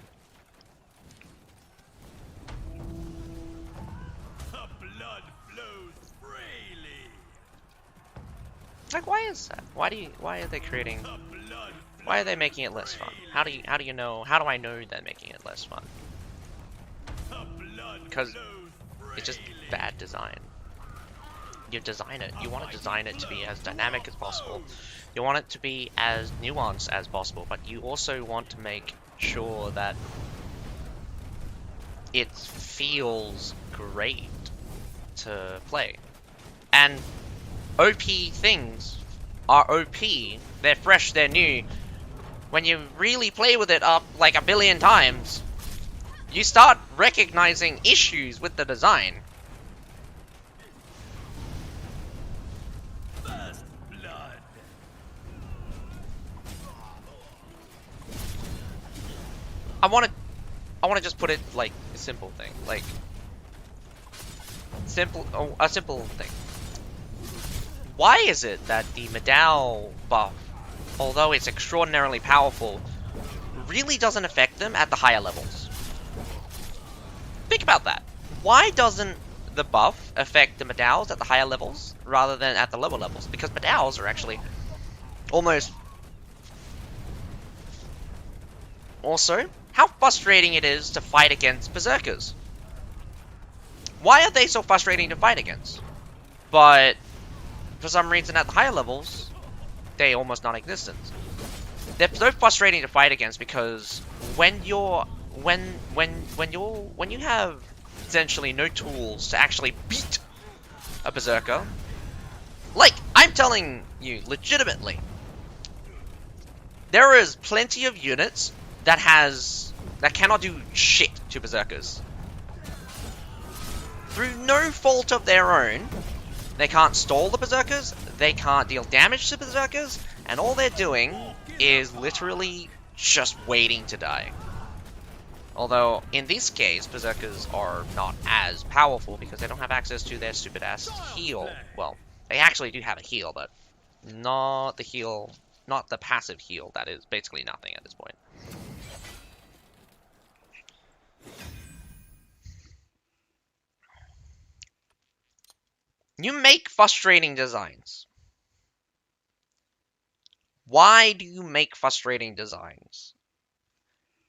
The blood flows freely. Like, why is that? Why are they creating? The blood Why are they making it less fun? How do you know? How do I know they're making it less fun? Because it's just bad design. You design it. You want to design it to be as dynamic as possible. You want it to be as nuanced as possible, but you also want to make sure that it feels great to play. And OP things are OP. They're fresh, they're new. When you really play with it up like a billion times, you start recognizing issues with the design. First blood. I want to just put it like a simple thing, like a simple thing. Why is it that the Medal buff, although it's extraordinarily powerful, really doesn't affect them at the higher levels? Think about that. Why doesn't the buff affect the Medals at the higher levels rather than at the lower levels? Because Medals are actually almost... Also, how frustrating it is to fight against Berserkers. Why are they so frustrating to fight against? But for some reason at the higher levels, they almost non-existent. They're so frustrating to fight against because when you have essentially no tools to actually beat a Berserker, like I'm telling you legitimately, there is plenty of units that cannot do shit to Berserkers. Through no fault of their own, they can't stall the Berserkers, they can't deal damage to Berserkers, and all they're doing is literally just waiting to die. Although, in this case, Berserkers are not as powerful because they don't have access to their stupid ass heal. Well, they actually do have a heal, but not the heal, not the passive heal that is basically nothing at this point. You make frustrating designs. Why do you make frustrating designs?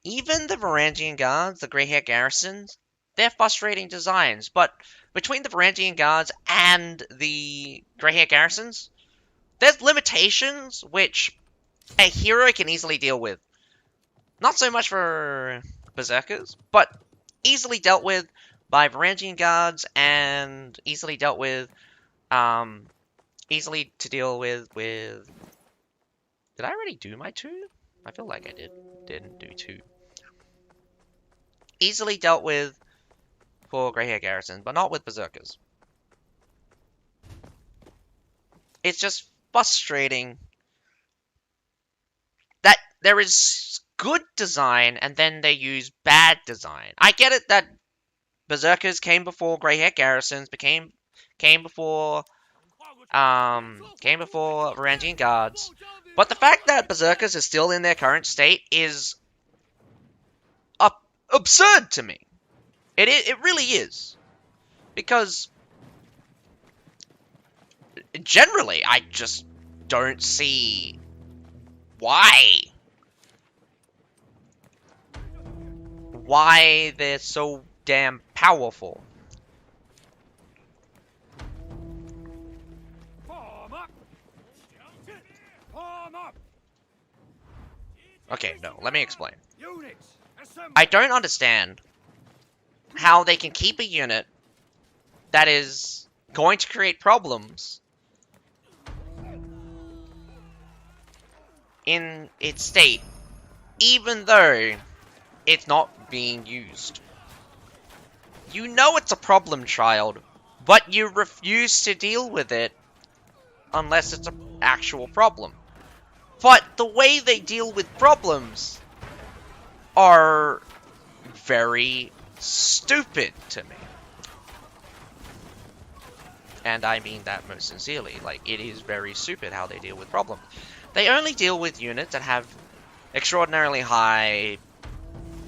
Even the Varangian Guards, the Greyhair Garrisons, they're frustrating designs, but between the Varangian Guards and the Greyhair Garrisons, there's limitations which a hero can easily deal with. Not so much for Berserkers, but easily dealt with by Varangian Guards and easily dealt with, easily to deal with. Did I already do my 2? I feel like I didn't do 2. Easily dealt with for Greyhair Garrison, but not with Berserkers. It's just frustrating that there is good design and then they use bad design. I get it that Berserkers came before Greyhair Garrisons, came before Varangian Guards, but the fact that Berserkers is still in their current state is absurd to me. It really is. Because generally, I just don't see why they're so damn powerful. Okay, no, let me explain. I don't understand how they can keep a unit that is going to create problems in its state, even though it's not being used. You know it's a problem child, but you refuse to deal with it unless it's an actual problem. But the way they deal with problems are very stupid to me. And I mean that most sincerely. Like, it is very stupid how they deal with problems. They only deal with units that have extraordinarily high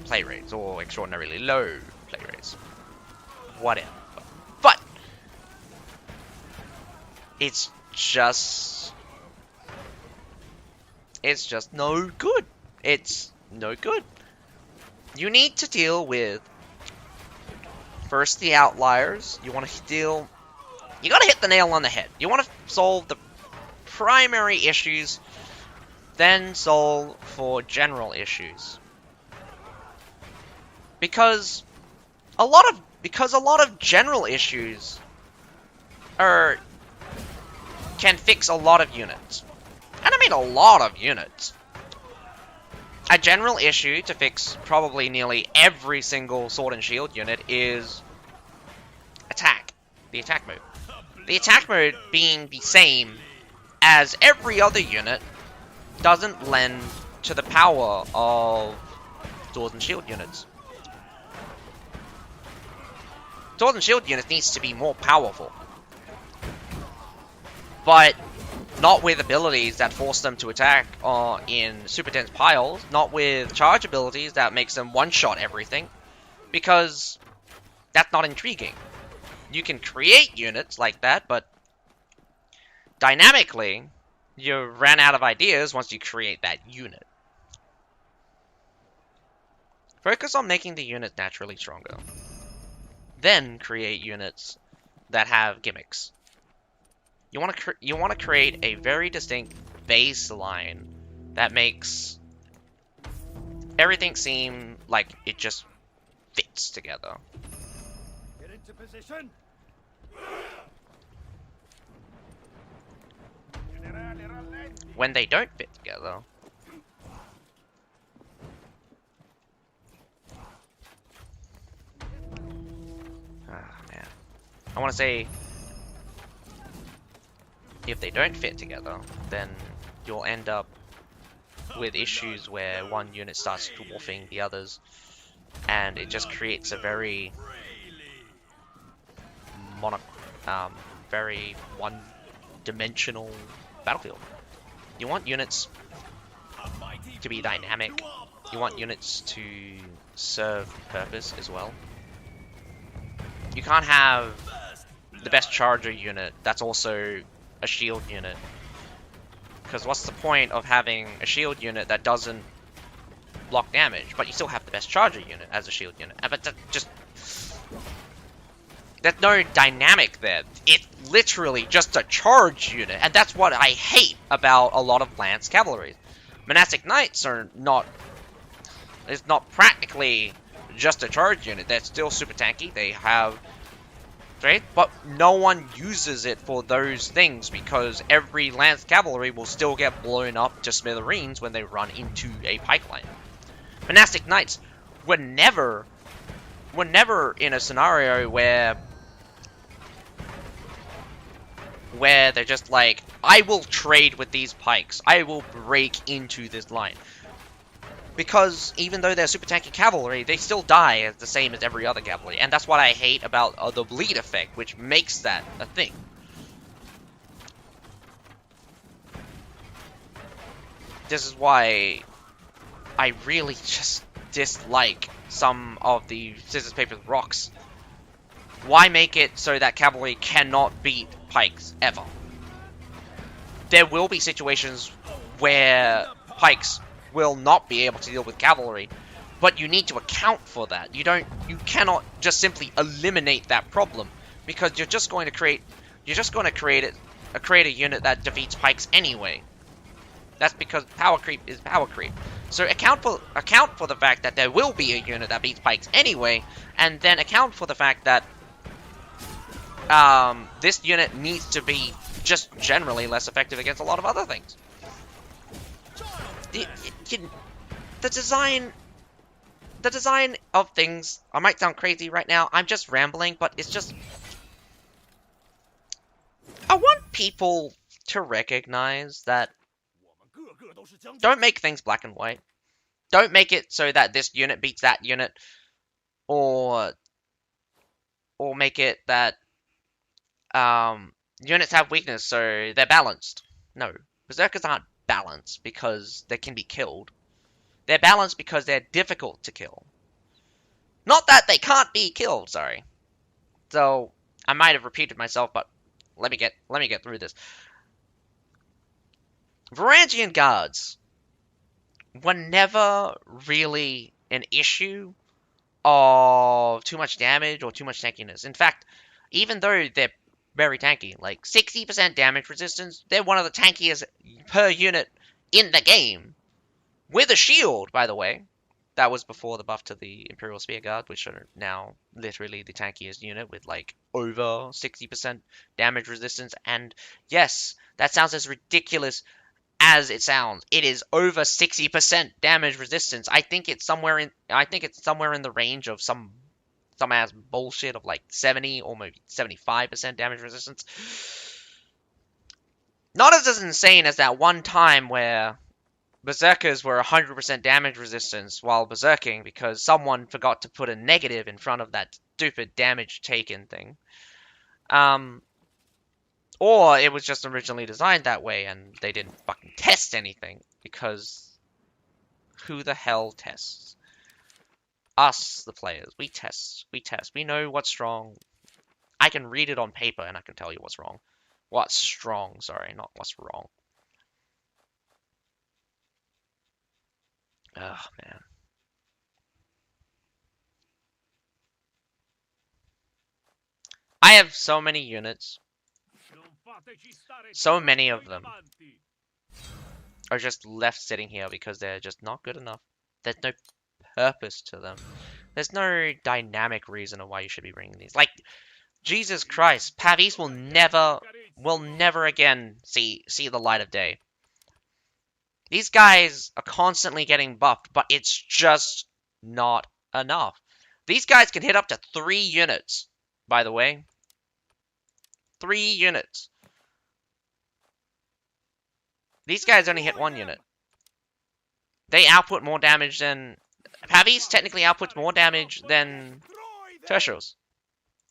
play rates or extraordinarily low play rates. Whatever. But it's just no good. It's no good. You need to deal with first the outliers. You gotta hit the nail on the head. You want to solve the primary issues, then solve for general issues. Because a lot of general issues can fix a lot of units. And I mean a lot of units. A general issue to fix probably nearly every single Sword and Shield unit is attack. The attack mode. The attack mode being the same as every other unit doesn't lend to the power of Sword and Shield units. Sword and Shield units needs to be more powerful. But not with abilities that force them to attack in super dense piles, not with charge abilities that makes them one-shot everything, because that's not intriguing. You can create units like that, but dynamically, you ran out of ideas once you create that unit. Focus on making the unit naturally stronger. Then create units that have gimmicks. You want to create a very distinct baseline that makes everything seem like it just fits together. Get into position. When they don't fit together, man. I want to say, if they don't fit together, then you'll end up with issues where one unit starts dwarfing the others, and it just creates a very very one-dimensional battlefield. You want units to be dynamic. You want units to serve purpose as well. You can't have the best charger unit that's also a shield unit. Because what's the point of having a shield unit that doesn't block damage, but you still have the best charger unit as a shield unit? But that just... There's no dynamic there. It's literally just a charge unit, and that's what I hate about a lot of Lance Cavalry. Monastic Knights are not... It's not practically just a charge unit. They're still super tanky. They have... Right? But no one uses it for those things because every Lance Cavalry will still get blown up to smithereens when they run into a pipeline. Monastic Knights were never in a scenario where they're just like, I will trade with these pikes. I will break into this line. Because even though they're super tanky cavalry, they still die as the same as every other cavalry. And that's what I hate about the bleed effect, which makes that a thing. This is why I really just dislike some of the scissors, paper, rocks. Why make it so that cavalry cannot beat pikes, ever? There will be situations where pikes will not be able to deal with cavalry, but you need to account for that. You cannot just simply eliminate that problem, because you're just going to create a unit that defeats pikes anyway. That's because power creep is power creep. So account for the fact that there will be a unit that beats pikes anyway, and then account for the fact that this unit needs to be just generally less effective against a lot of other things. The design of things, I might sound crazy right now, I'm just rambling, but it's just... I want people to recognize that don't make things black and white. Don't make it so that this unit beats that unit, or make it that units have weakness, so they're balanced. No, Berserkers aren't balanced because they can be killed. They're balanced because they're difficult to kill. Not that they can't be killed, sorry. So, I might have repeated myself, but let me get through this. Varangian guards were never really an issue of too much damage or too much tankiness. In fact, even though they're very tanky, like 60% damage resistance, they're one of the tankiest per unit in the game. With a shield, by the way. That was before the buff to the Imperial Spear Guard, which are now literally the tankiest unit with like over 60% damage resistance. And yes, that sounds as ridiculous as it sounds. It is over 60% damage resistance. I think it's somewhere in the range of some ass bullshit of like 70 or maybe 75% damage resistance. Not as insane as that one time where Berserkers were 100% damage resistance while berserking because someone forgot to put a negative in front of that stupid damage taken thing. Or it was just originally designed that way and they didn't fucking test anything, because who the hell tests? Us, the players. We test. We know what's wrong. I can read it on paper and I can tell you what's wrong. What's strong, sorry, not what's wrong. Oh, man. I have so many units. So many of them are just left sitting here because they're just not good enough. There's no purpose to them. There's no dynamic reason of why you should be bringing these. Like, Jesus Christ, Pavis will never again see the light of day. These guys are constantly getting buffed, but it's just not enough. These guys can hit up to 3 units, by the way. 3 units. These guys only hit 1 unit. They output more damage than... Pavis technically outputs more damage than Tertials.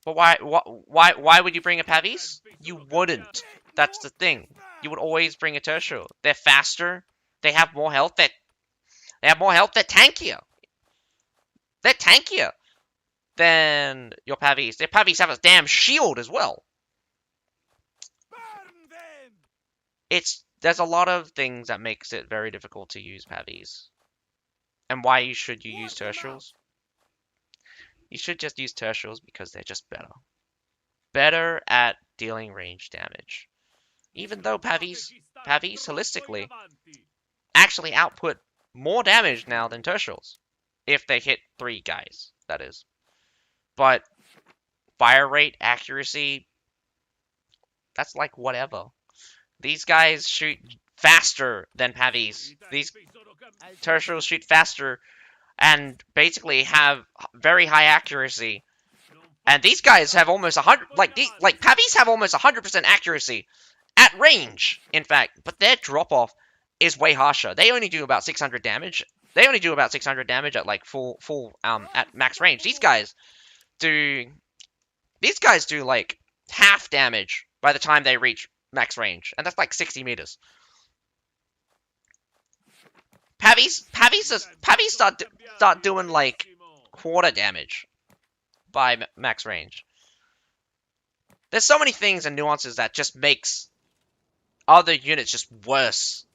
But why would you bring a Pavis? You wouldn't. That's the thing. You would always bring a Tertial. They're faster. They have more health. They're tankier. They're tankier than your Pavis. Their Pavis have a damn shield as well. there's a lot of things that makes it very difficult to use Pavies. And why should you use tertials? You should just use tertials because they're just better. Better at dealing range damage. Even though Pavies holistically actually output more damage now than tertials. If they hit 3 guys, that is. But fire rate, accuracy, that's like whatever. These guys shoot faster than Pavies. These tertials shoot faster and basically have very high accuracy. And these guys have almost 100, like Pavies have almost 100% accuracy at range, in fact. But their drop-off is way harsher. They only do about 600 damage. They only do about 600 damage at like at max range. These guys do like half damage by the time they reach max range, and that's like 60 meters. Pavies start doing like quarter damage by max range. There's so many things and nuances that just makes other units just worse.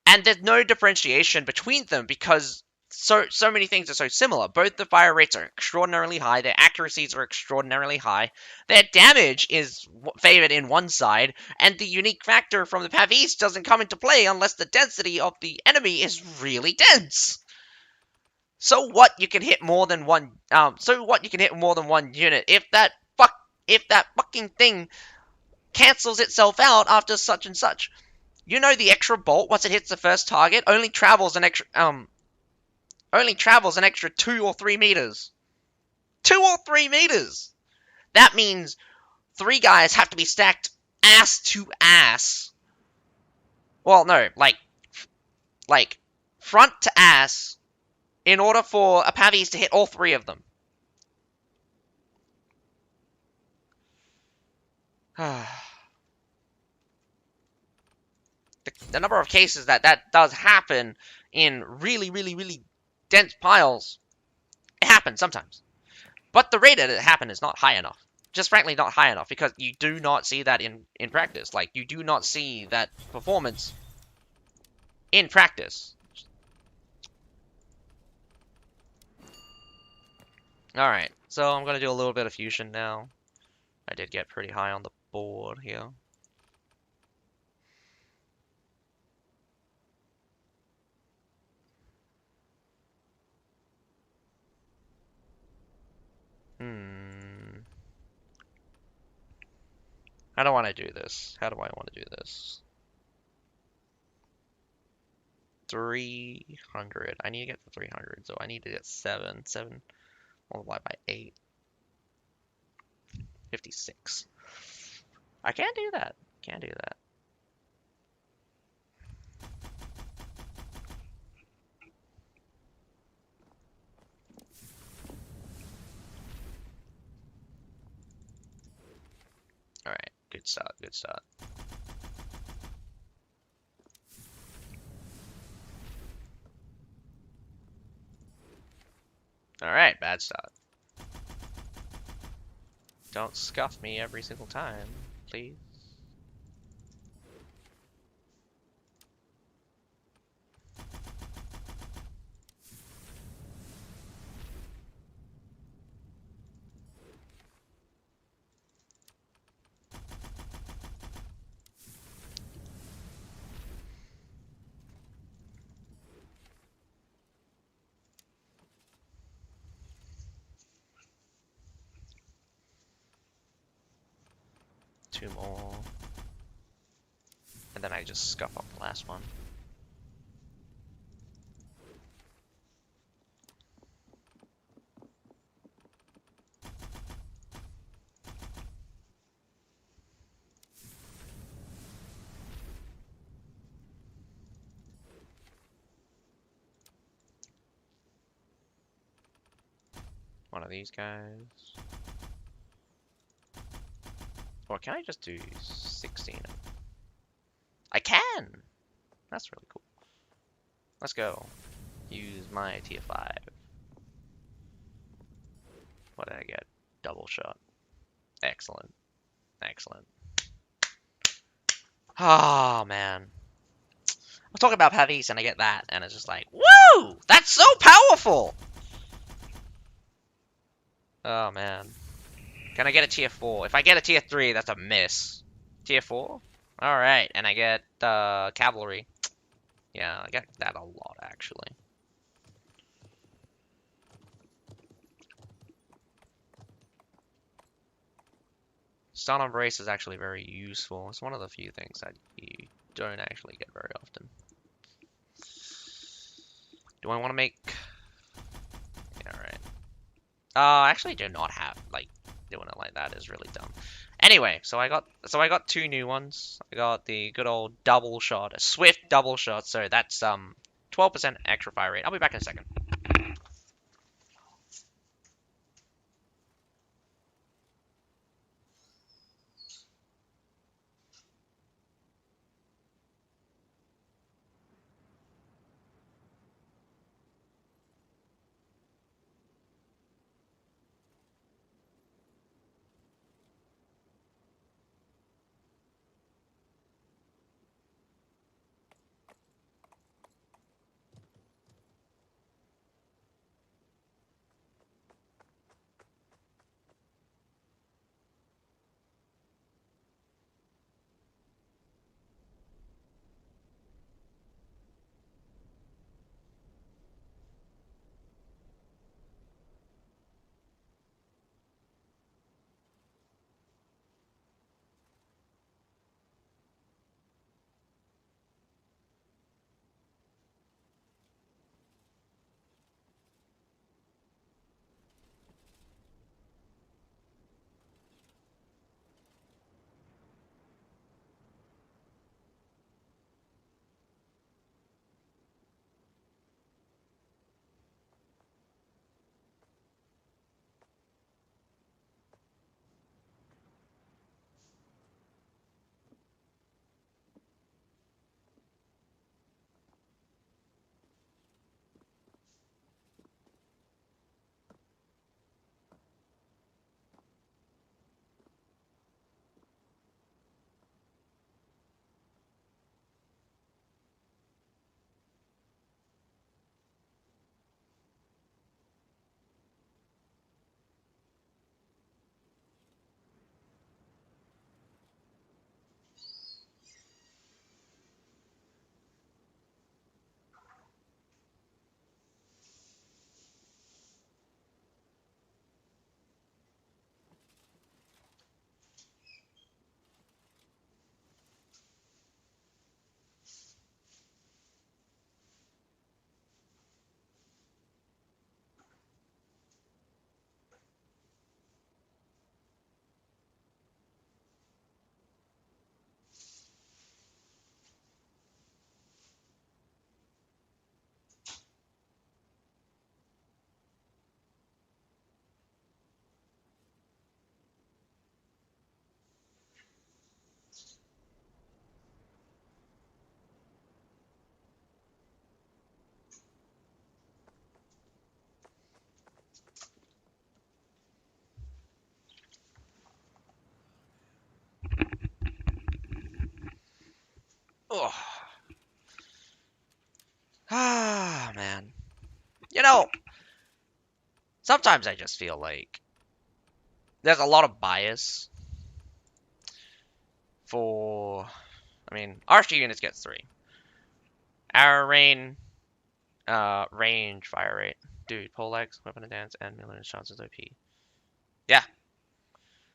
And there's no differentiation between them because so many things are so similar. Both the fire rates are extraordinarily high, their accuracies are extraordinarily high, their damage is favored in one side, and the unique factor from the Pavies doesn't come into play unless the density of the enemy is really dense. So what, you can hit more than one unit if that fucking thing cancels itself out after such and such. You know, the extra bolt, once it hits the first target, only travels an extra 2 or 3 meters. 2 or 3 meters! That means 3 guys have to be stacked ass to ass. Well, no, like front to ass in order for a Pavies to hit all 3 of them. The number of cases that does happen in really, really, really dense piles, it happens sometimes. But the rate that it happens is not high enough. Just frankly not high enough, because you do not see that in practice. Like, you do not see that performance in practice. Alright, so I'm going to do a little bit of fusion now. I did get pretty high on the board here. How do I want to do this? How do I want to do this? 300. I need to get to 300, so I need to get 7. 7 multiplied by 8. 56. I can't do that. Can't do that. Alright, good start, good start. Alright, bad start. Don't scuff me every single time, please. Two more. And then I just scuff up the last one. One of these guys. Or can I just do 16? I can! That's really cool. Let's go. Use my tier 5. What did I get? Double shot. Excellent. Excellent. Oh, man. I'm talking about heavies and I get that, and it's just like, woo! That's so powerful! Oh, man. Can I get a tier 4? If I get a tier 3, that's a miss. Tier 4? Alright, and I get cavalry. Yeah, I get that a lot, actually. Stun Embrace is actually very useful. It's one of the few things that you don't actually get very often. Do I want to make... Yeah, alright. I actually do not have, like, doing it like that is really dumb. Anyway, so I got 2 new ones. I got the good old double shot, a swift double shot, so that's 12% extra fire rate. I'll be back in a second. Oh. Ah, man. You know, sometimes I just feel like there's a lot of bias for... I mean, RC units get 3. Our range, fire rate. Dude, poleaxe, weapon of dance, and million chances OP. Yeah.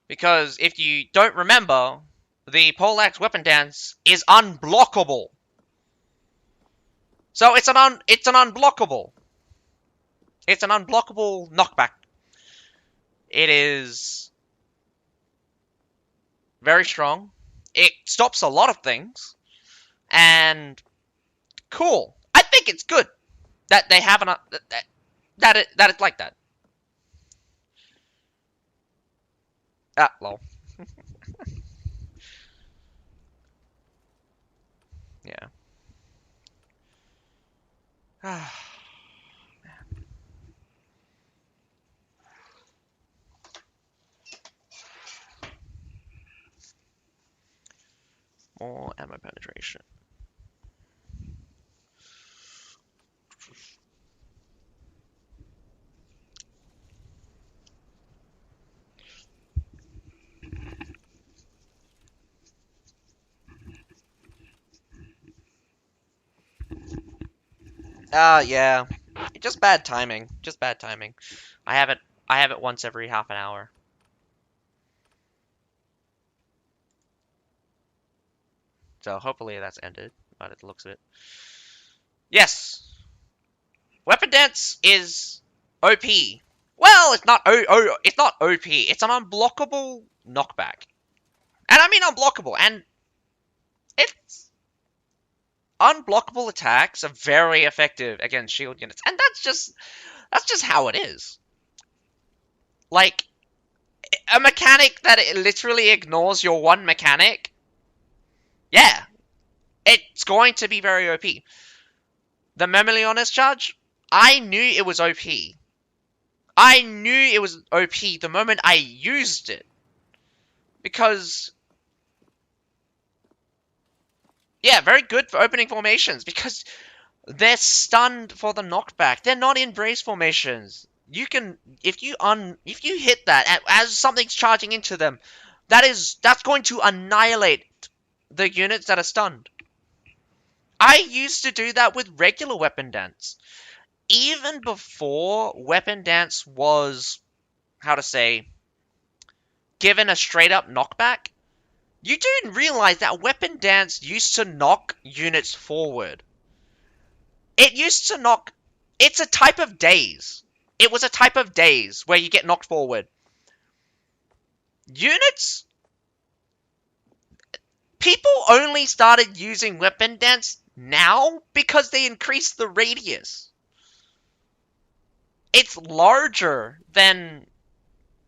Because if you don't remember, the poleaxe weapon dance is unblockable. So it's an unblockable. It's an unblockable knockback. It is very strong. It stops a lot of things. And cool. I think it's good that they have that it's like that. Ah, lol. Yeah. More ammo penetration. Yeah. Just bad timing. Just bad timing. I have it once every half an hour. So hopefully that's ended, but it looks of it. Yes! Weapon Dance is OP. Well, it's not it's not OP. It's an unblockable knockback. And I mean unblockable, and it's unblockable attacks are very effective against shield units. And that's just how it is. Like a mechanic that it literally ignores your one mechanic. Yeah, it's going to be very OP. The Memeleonis charge, I knew it was OP. I knew it was OP the moment I used it. Because, yeah, very good for opening formations. Because they're stunned for the knockback. They're not in brace formations. You can, if you hit that as something's charging into them, that's going to annihilate the units that are stunned. I used to do that with regular Weapon Dance. Even before Weapon Dance was, how to say, given a straight up knockback, you didn't realize that Weapon Dance used to knock units forward. It used to knock, it's a type of daze. It was a type of daze where you get knocked forward. Units, people only started using Weapon Dance now because they increased the radius. It's larger than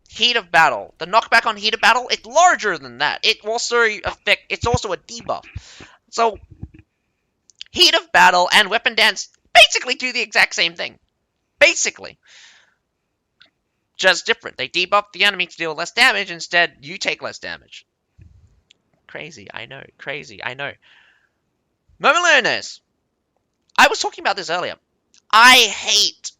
Heat of Battle. The knockback on Heat of Battle, it's larger than that. It's also a debuff. So, Heat of Battle and Weapon Dance basically do the exact same thing. Basically. Just different. They debuff the enemy to deal less damage, instead you take less damage. Crazy, I know. Crazy, I know. Memeleonis. I was talking about this earlier. I hate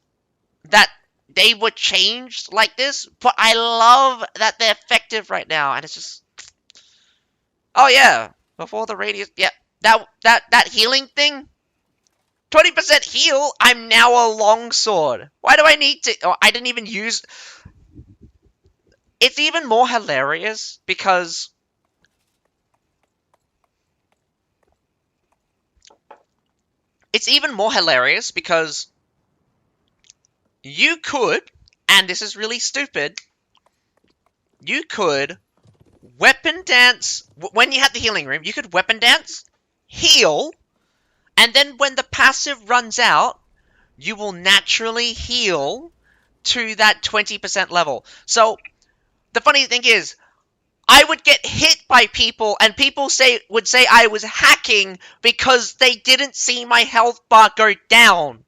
that they were changed like this, but I love that they're effective right now, and it's just... Oh yeah, before the radius... Yeah, that healing thing? 20% heal, I'm now a longsword. Why do I need to... Oh, I didn't even use... It's even more hilarious, because... It's even more hilarious, because... You could, and this is really stupid, you could Weapon Dance, when you had the healing room, you could Weapon Dance, heal, and then when the passive runs out, you will naturally heal to that 20% level. So, the funny thing is, I would get hit by people, and people would say I was hacking because they didn't see my health bar go down.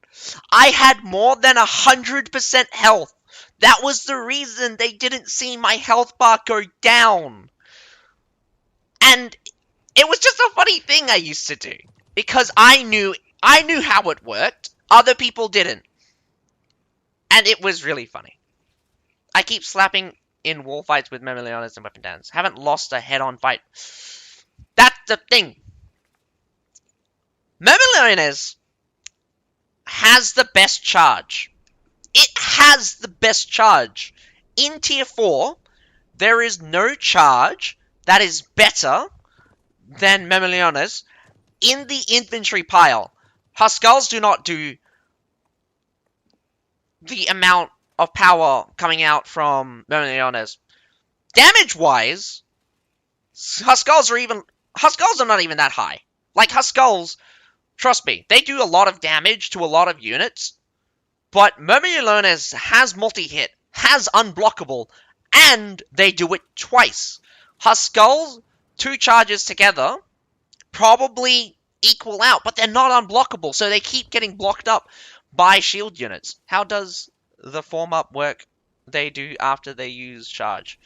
I had more than 100% health. That was the reason they didn't see my health bar go down. And it was just a funny thing I used to do. Because I knew how it worked. Other people didn't. And it was really funny. I keep slapping in wall fights with Memeleonis and Weapon Dance. Haven't lost a head-on fight. That's the thing. Memeleonis has the best charge. It has the best charge. In Tier 4, there is no charge that is better than Memeleonis in the infantry pile. Huskarls do not do the amount of power coming out from Memeleonis. Damage-wise, Huskarls are not even that high. Like, Huskarls... Trust me, they do a lot of damage to a lot of units, but Memeleonis has multi-hit, has unblockable, and they do it twice. Huskarls, 2 charges together, probably equal out, but they're not unblockable, so they keep getting blocked up by shield units. How does the form-up work they do after they use charge?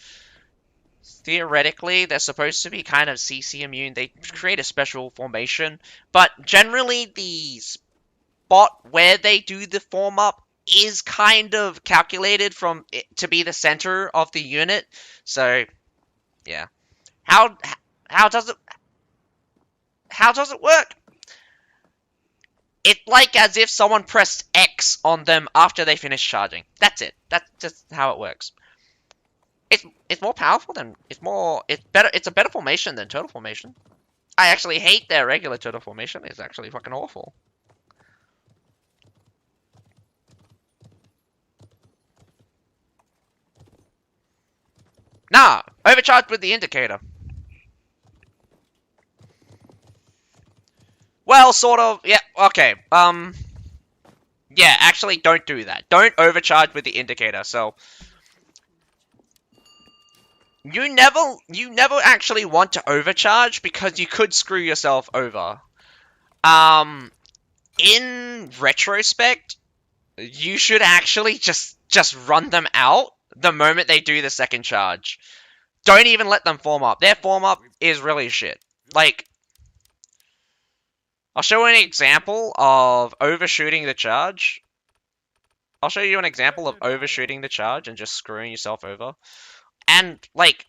theoretically, they're supposed to be kind of CC immune. They create a special formation, but generally the spot where they do the form up is kind of calculated from it to be the center of the unit. So, yeah. How does it work? It's like as if someone pressed X on them after they finish charging. That's it. That's just how it works. It's more powerful than it's better. It's a better formation than turtle formation. I actually hate their regular turtle formation. It's actually fucking awful. Nah, overcharged with the indicator. Well, sort of. Yeah. Okay. Yeah. Actually, don't do that. Don't overcharge with the indicator. So. You never actually want to overcharge because you could screw yourself over. In retrospect, you should actually just run them out the moment they do the second charge. Don't even let them form up. Their form up is really shit. Like, I'll show you an example of overshooting the charge. I'll show you an example of overshooting the charge and just screwing yourself over. And, like,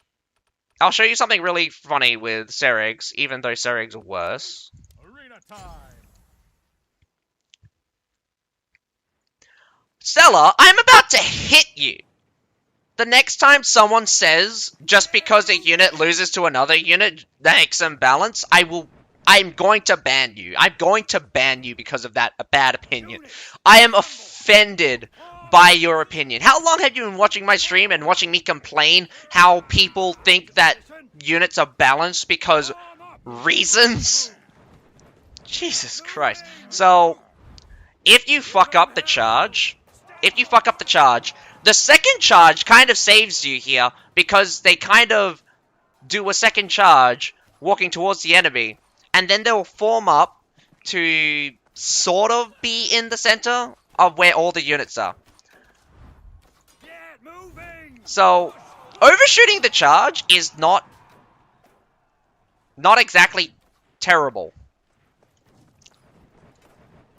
I'll show you something really funny with Seregs, even though Seregs are worse. Arena time. Stella, I'm about to hit you! The next time someone says, just because a unit loses to another unit that makes them balance, I'm going to ban you. I'm going to ban you because of that bad opinion. I am offended by your opinion. How long have you been watching my stream and watching me complain how people think that units are balanced because reasons? Jesus Christ. So, if you fuck up the charge, the second charge kind of saves you here because they kind of do a second charge walking towards the enemy, and then they'll form up to sort of be in the center of where all the units are. So, overshooting the charge is not exactly terrible.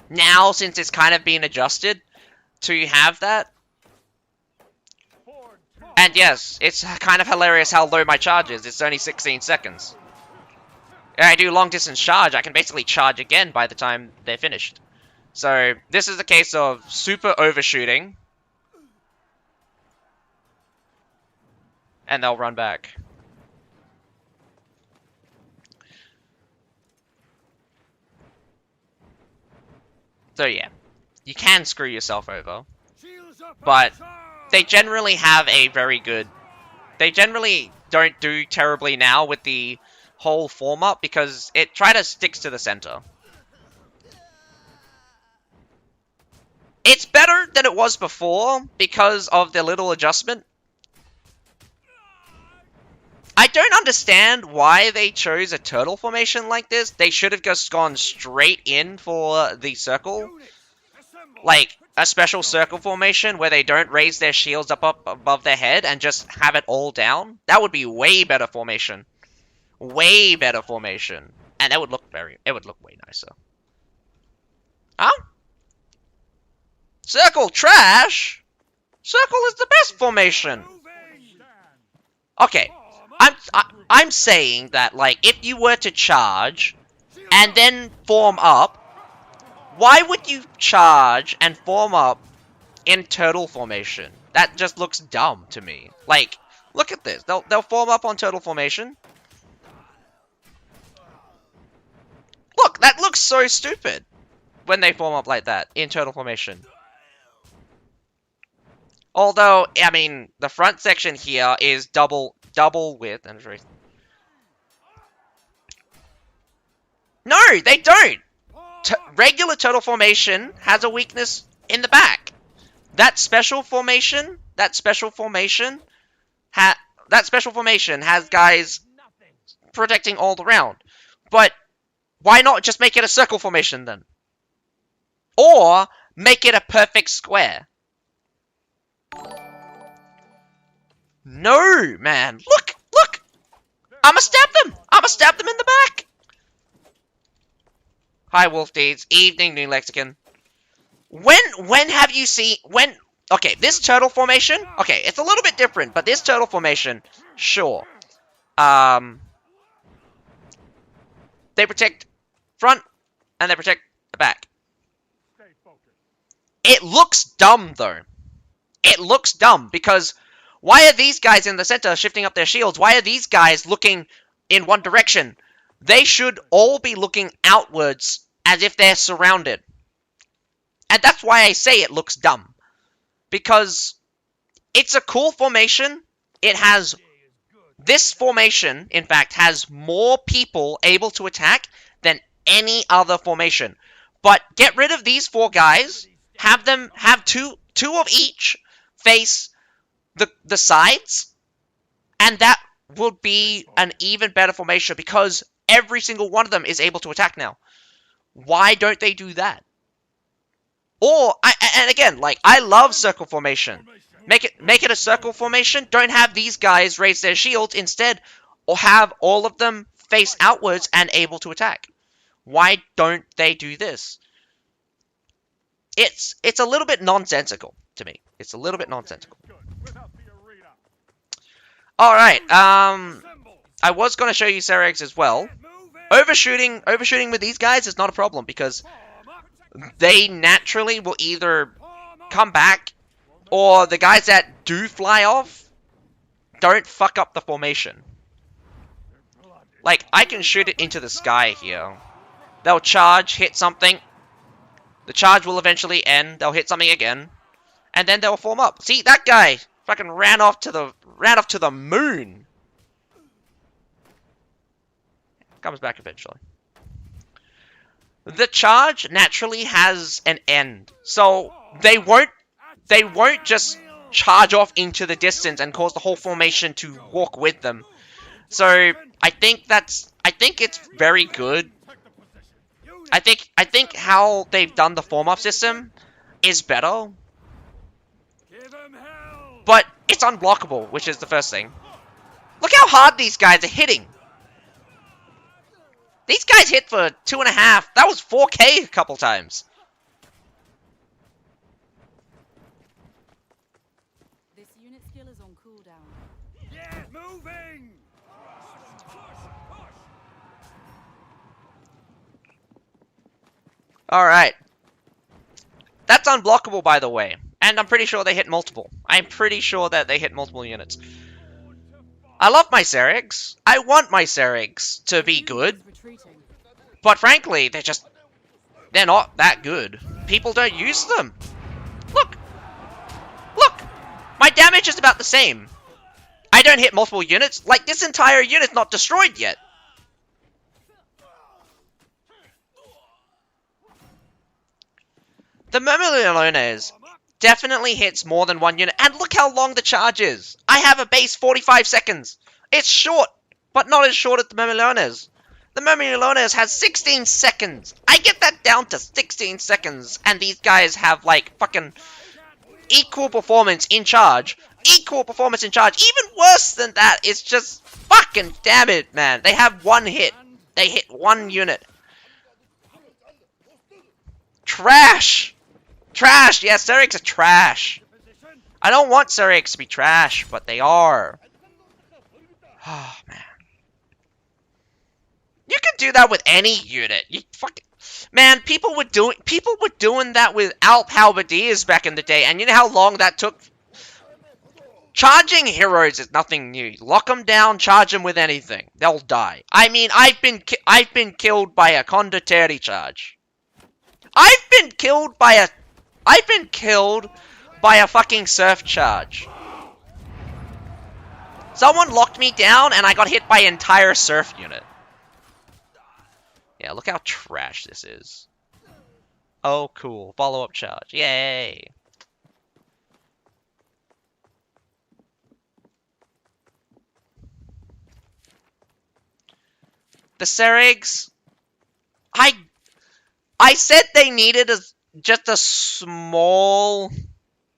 Now, since it's kind of been adjusted to have that. And yes, it's kind of hilarious how low my charge is. It's only 16 seconds. If I do long distance charge, I can basically charge again by the time they're finished. So, this is a case of super overshooting. And they'll run back. So yeah, you can screw yourself over. But they generally have a very good... They generally don't do terribly now with the whole form up because it try to sticks to the center. It's better than it was before because of the little adjustment. I don't understand why they chose a turtle formation like this. They should have just gone straight in for the circle. Like, a special circle formation where they don't raise their shields up above their head and just have it all down. That would be way better formation. Way better formation. And that would look way nicer. Huh? Circle trash? Circle is the best formation. Okay. I'm saying that, like, if you were to charge and then form up, why would you charge and form up in turtle formation? That just looks dumb to me. Like, look at this. They'll form up on turtle formation. Look, that looks so stupid when they form up like that in turtle formation. Although, I mean, the front section here is double width and no, they don't. Regular turtle formation has a weakness in the back. That special formation has guys protecting all around. But why not just make it a circle formation then? Or make it a perfect square? No, man. Look. I'ma stab them! I'ma stab them in the back! Hi, Wolf Deeds. Evening, New Lexicon. When have you seen... Okay, this turtle formation... Okay, it's a little bit different, but this turtle formation... Sure. They protect front, and they protect the back. It looks dumb, though. It looks dumb, because... Why are these guys in the center shifting up their shields? Why are these guys looking in one direction? They should all be looking outwards as if they're surrounded. And that's why I say it looks dumb. Because it's a cool formation. It has... This formation, in fact, has more people able to attack than any other formation. But get rid of these 4 guys. Have two of each face the sides, and that will be an even better formation because every single one of them is able to attack now. Why don't they do that? Or, and again, like, I love circle formation. Make it a circle formation. Don't have these guys raise their shields instead, or have all of them face outwards and able to attack. Why don't they do this? It's a little bit nonsensical to me. It's a little bit nonsensical. Alright, I was going to show you Cerex as well. Overshooting with these guys is not a problem, because they naturally will either come back, or the guys that do fly off don't fuck up the formation. Like, I can shoot it into the sky here. They'll charge, hit something. The charge will eventually end. They'll hit something again. And then they'll form up. See, that guy fucking ran off to the moon. Comes back eventually. The charge naturally has an end. So they won't just charge off into the distance and cause the whole formation to walk with them. So I think it's very good. I think how they've done the form up system is better. But it's unblockable, which is the first thing. Look how hard these guys are hitting. These guys hit for 2.5. That was 4K a couple times. This unit skill is on cooldown. Yeah, moving. Alright. That's unblockable, by the way. And I'm pretty sure they hit multiple. I'm pretty sure that they hit multiple units. I love my Cerex. I want my Cerex to be good. But frankly, they're not that good. People don't use them. Look! Look! My damage is about the same. I don't hit multiple units. Like, this entire unit's not destroyed yet. The Mermillones definitely hits more than one unit. And look how long the charge is. I have a base 45 seconds. It's short, but not as short as the Mermillones. The Mermillones has 16 seconds. I get that down to 16 seconds. And these guys have, like, fucking equal performance in charge. Equal performance in charge. Even worse than that. It's just fucking damn it, man. They have one hit. They hit one unit. Trash. Trash! Yes, Cerex are trash. I don't want Cerex to be trash, but they are. Oh, man. You can do that with any unit. You fucking... Man, people were doing that with Alp Halberdiers back in the day, and you know how long that took? Charging heroes is nothing new. Lock them down, charge them with anything. They'll die. I mean, I've been killed by a Condottieri charge. I've been killed by a fucking surf charge. Someone locked me down and I got hit by an entire surf unit. Yeah, look how trash this is. Oh, cool. Follow-up charge. Yay. The Ceregs... I said they needed just a small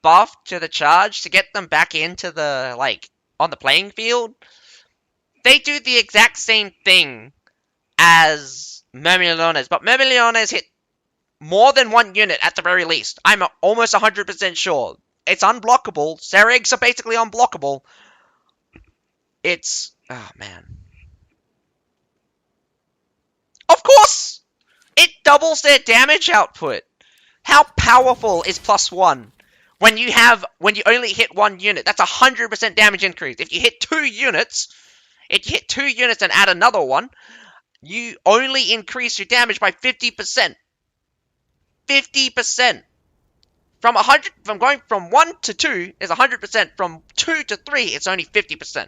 buff to the charge to get them back into the, like, on the playing field. They do the exact same thing as Myrmillones, but Myrmillones hit more than one unit at the very least. I'm almost 100% sure. It's unblockable. Seregs are basically unblockable. It's... oh, man. Of course! It doubles their damage output. How powerful is +1? When you only hit one unit, that's 100% damage increase. If you hit 2 units, and add another one, you only increase your damage by 50%. 50%. From going from 1 to 2 is 100%. From 2 to 3, it's only 50%.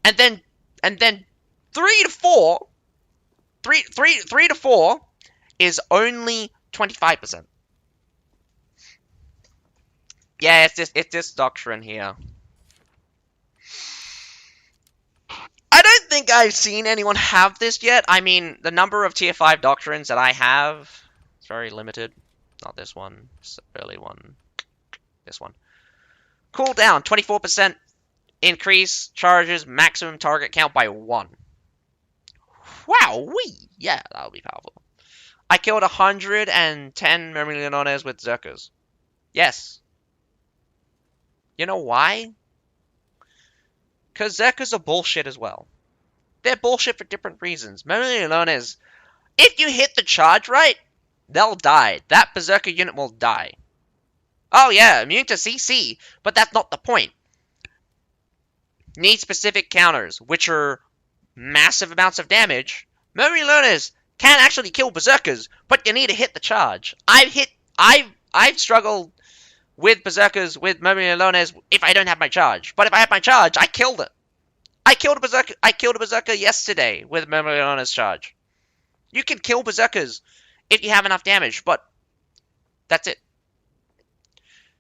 And then 3 to 4, 3 to 4 is only 25%. Yeah, it's this doctrine here. I don't think I've seen anyone have this yet. I mean, the number of tier 5 doctrines that I have is very limited. Not this one. It's the early one. This one. Cooldown, 24% increase. Charges maximum target count by 1. Wow, yeah, that'll be powerful. I killed 110 Myrmillones with Zerkers. Yes. You know why? Because Zerkers are bullshit as well. They're bullshit for different reasons. Myrmillones, if you hit the charge right, they'll die. That Berserker unit will die. Oh yeah, immune to CC, but that's not the point. Need specific counters, which are massive amounts of damage. Myrmillones can actually kill Berserkers, but you need to hit the charge. I've struggled with Berserkers with Myrmillones if I don't have my charge. But if I have my charge, I killed it. I killed a Berserker yesterday with Myrmillones charge. You can kill Berserkers if you have enough damage, but that's it.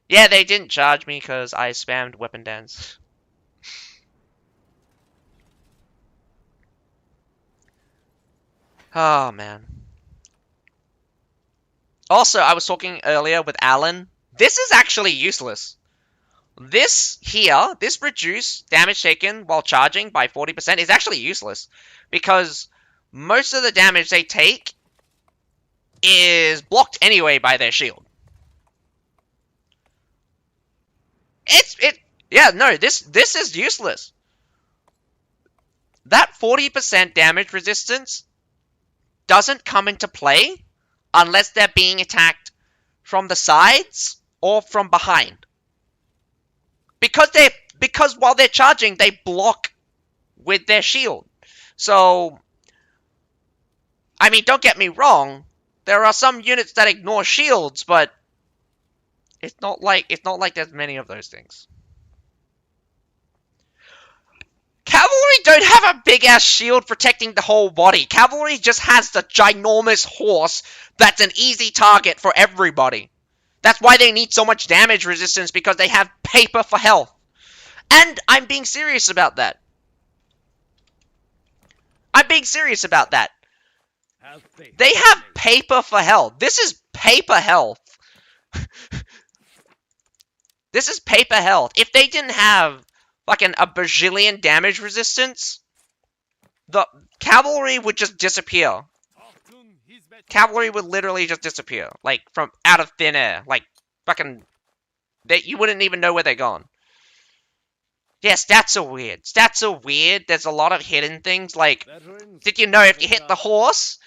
Yeah, they didn't charge me because I spammed Weapon Dance. Oh, man. Also, I was talking earlier with Alan. This is actually useless. This here, this reduce damage taken while charging by 40% is actually useless. Because most of the damage they take is blocked anyway by their shield. Yeah, no, this is useless. That 40% damage resistance doesn't come into play unless they're being attacked from the sides or from behind. Because while they're charging, they block with their shield. So, I mean, don't get me wrong. There are some units that ignore shields, but it's not like there's many of those things. Cavalry don't have a big-ass shield protecting the whole body. Cavalry just has the ginormous horse that's an easy target for everybody. That's why they need so much damage resistance, because they have paper for health. And I'm being serious about that. I'm being serious about that. They have paper for health. This is paper health. This is paper health. If they didn't have like a bajillion damage resistance, the cavalry would just disappear. Cavalry would literally just disappear, like from out of thin air, like fucking. You wouldn't even know where they're gone. Yeah, stats are weird. Stats are weird. There's a lot of hidden things. Like, did you know if you hit the horse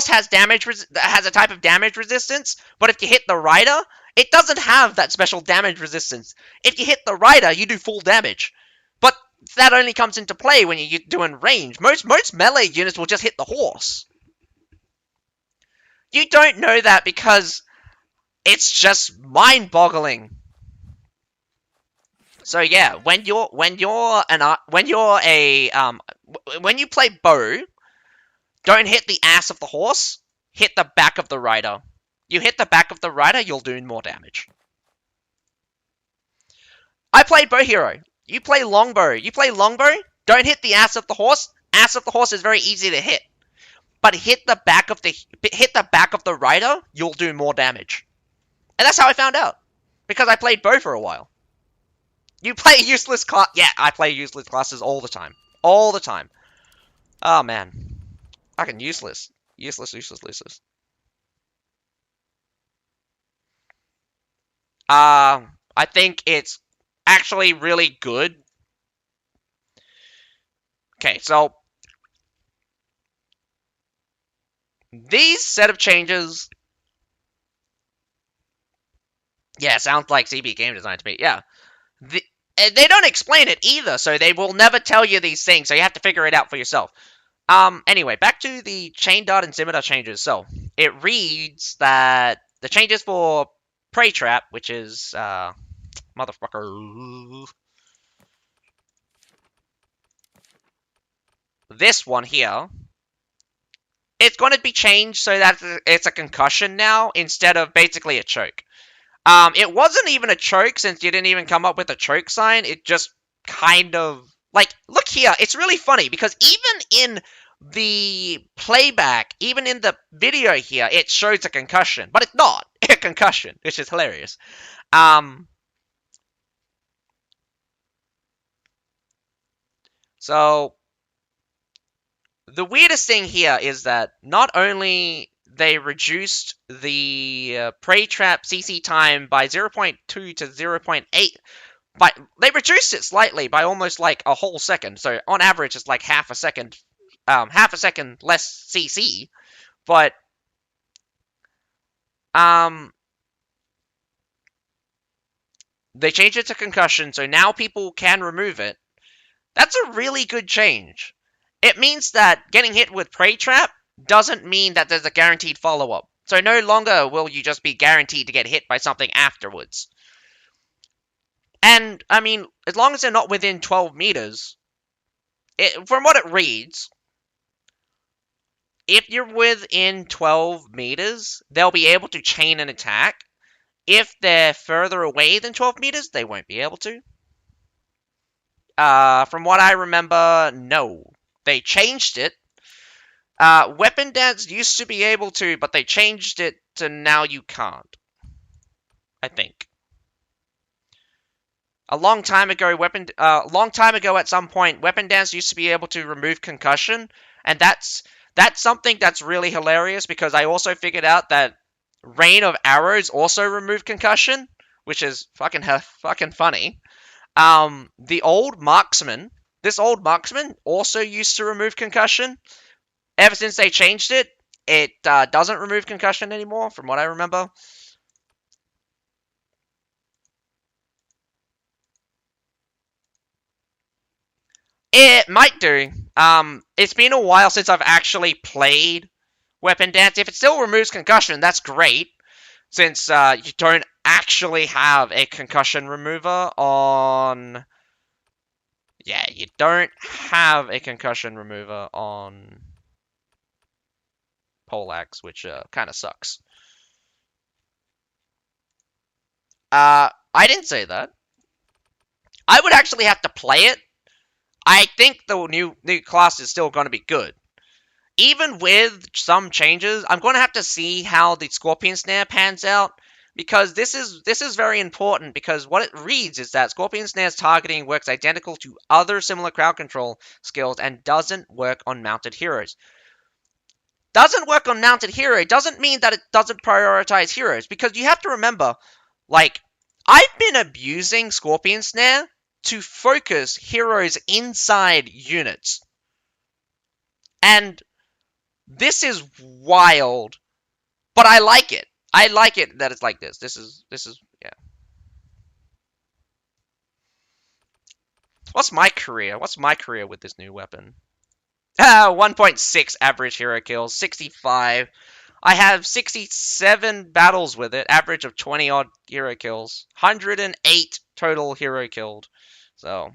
has has a type of damage resistance. But if you hit the rider, it doesn't have that special damage resistance. If you hit the rider, you do full damage. But that only comes into play when you're doing range. Most melee units will just hit the horse. You don't know that because it's just mind-boggling. So yeah, when you play bow, don't hit the ass of the horse. Hit the back of the rider. You hit the back of the rider, you'll do more damage. I play bow hero. You play longbow. You play longbow. Don't hit the ass of the horse. Ass of the horse is very easy to hit. But hit the back of the rider, you'll do more damage. And that's how I found out. Because I played bow for a while. You play useless class. Yeah, I play useless classes all the time. all the time. Oh man, fucking useless, useless, useless, useless. I think it's actually really good. Okay, so these set of changes, yeah, sounds like CB game design to me. Yeah, they don't explain it either, so they will never tell you these things. So you have to figure it out for yourself. Anyway, back to the chain dot and scimitar changes. So it reads that the changes for prey trap, which is motherfucker, this one here, it's going to be changed so that it's a concussion now instead of basically a choke. It wasn't even a choke since you didn't even come up with a choke sign. It just kind of like, look here. It's really funny because even in the playback, even in the video here, it shows a concussion, but it's not a concussion, which is hilarious. So the weirdest thing here is that not only they reduced the prey trap CC time by 0.2 to 0.8, but they reduced it slightly by almost like a whole second. So on average, it's like half a second less CC. But they changed it to concussion, so now people can remove it. That's a really good change. It means that getting hit with prey trap doesn't mean that there's a guaranteed follow-up. So no longer will you just be guaranteed to get hit by something afterwards. And, I mean, as long as they're not within 12 meters, from what it reads, if you're within 12 meters, they'll be able to chain an attack. If they're further away than 12 meters, they won't be able to. From what I remember, no. They changed it. Weapon dance used to be able to, but they changed it to now you can't. I think. A long time ago at some point, weapon dance used to be able to remove concussion, and that's something that's really hilarious because I also figured out that Rain of Arrows also removed concussion, which is fucking funny. This old marksman also used to remove concussion. Ever since they changed it, it doesn't remove concussion anymore, from what I remember. It might do. It's been a while since I've actually played Weapon Dance. If it still removes concussion, that's great, since you don't actually have a concussion remover on... Yeah, you don't have a concussion remover on Poleaxe, which kind of sucks. I didn't say that. I would actually have to play it. I think the new class is still going to be good. Even with some changes, I'm going to have to see how the Scorpion Snare pans out, because this is very important, because what it reads is that Scorpion Snare's targeting works identical to other similar crowd control skills and doesn't work on mounted heroes. Doesn't work on mounted hero doesn't mean that it doesn't prioritize heroes, because you have to remember, like, I've been abusing Scorpion Snare to focus heroes inside units. And this is wild, but I like it. I like it that it's like this. This is, yeah. What's my career? What's my career with this new weapon? 1.6 average hero kills, 65. I have 67 battles with it, average of 20 odd hero kills, 108 total hero killed. So,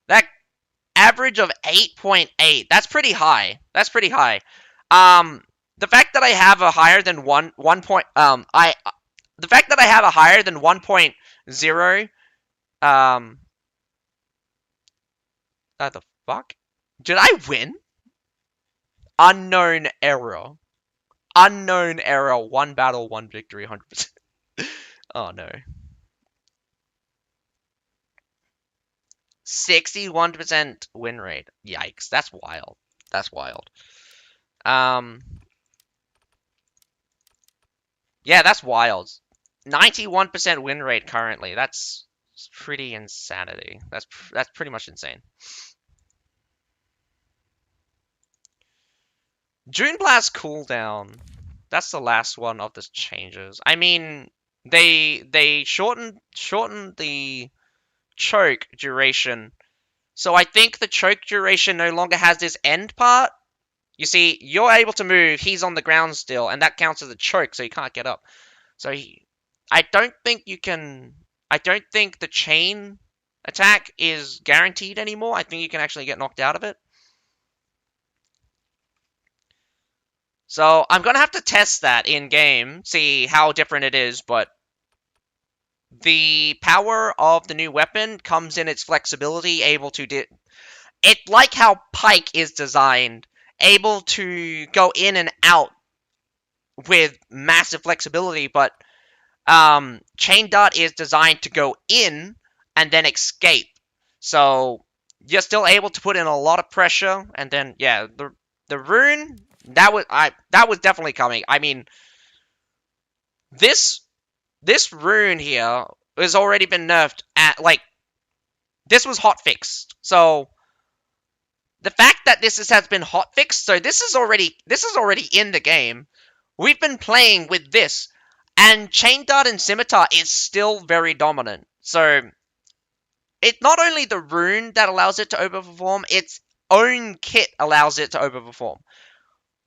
that average of 8.8, that's pretty high. That's pretty high. The fact that I have a higher than the fact that I have a higher than 1.0, the fuck? Did I win? Unknown error. Unknown error. 1 battle, 1 victory, 100%. Oh no. 61% win rate. Yikes, that's wild. That's wild. Um, yeah, that's wild. 91% win rate currently. That's pretty insanity. That's pretty much insane. June Blast cooldown. That's the last one of the changes. I mean, they shortened the choke duration. So I think the choke duration no longer has this end part. You see, you're able to move, he's on the ground still, and that counts as a choke, so he can't get up. So I don't think you can. I don't think the chain attack is guaranteed anymore. I think you can actually get knocked out of it. So I'm gonna have to test that in game, see how different it is. But the power of the new weapon comes in its flexibility, able to it like how Pike is designed, able to go in and out with massive flexibility, but Chain Dart is designed to go in and then escape. So you're still able to put in a lot of pressure, and then yeah, the rune that was definitely coming. I mean, this this rune here has already been nerfed at like this was hot fixed. So the fact that has been hot fixed, so this is already in the game. We've been playing with this, and Chain Dart and Scimitar is still very dominant. So it's not only the rune that allows it to overperform, its own kit allows it to overperform.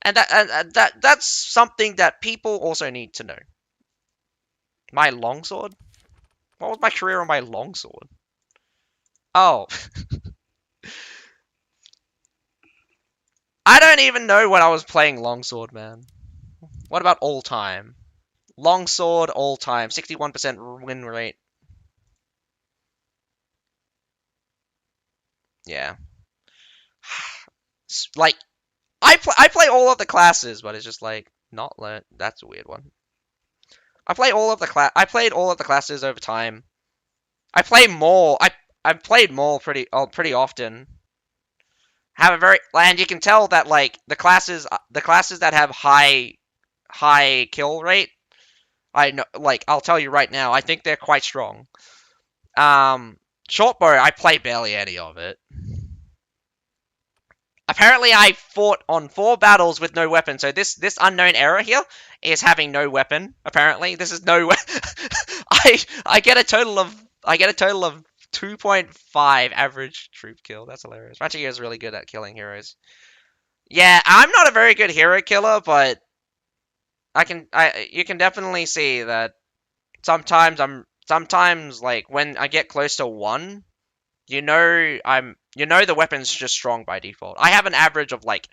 And that's something that people also need to know. My longsword? What was my career on my longsword? Oh. I don't even know when I was playing longsword, man. What about all time? Longsword all time, 61% win rate. Yeah. Like, I play all of the classes, but it's just like, not learned. That's a weird one. I played all of the classes over time. I play more. I've played more pretty often. Have a very and you can tell that like the classes that have high kill rate. I know, like I'll tell you right now. I think they're quite strong. Short bow. I play barely any of it. Apparently, I fought on 4 battles with no weapon. So this unknown error here is having no weapon. Apparently, this is no. I get a total of 2.5 average troop kill. That's hilarious. Rancher is really good at killing heroes. Yeah, I'm not a very good hero killer, but you can definitely see that sometimes like when I get close to 1, the weapon's just strong by default. I have an average of like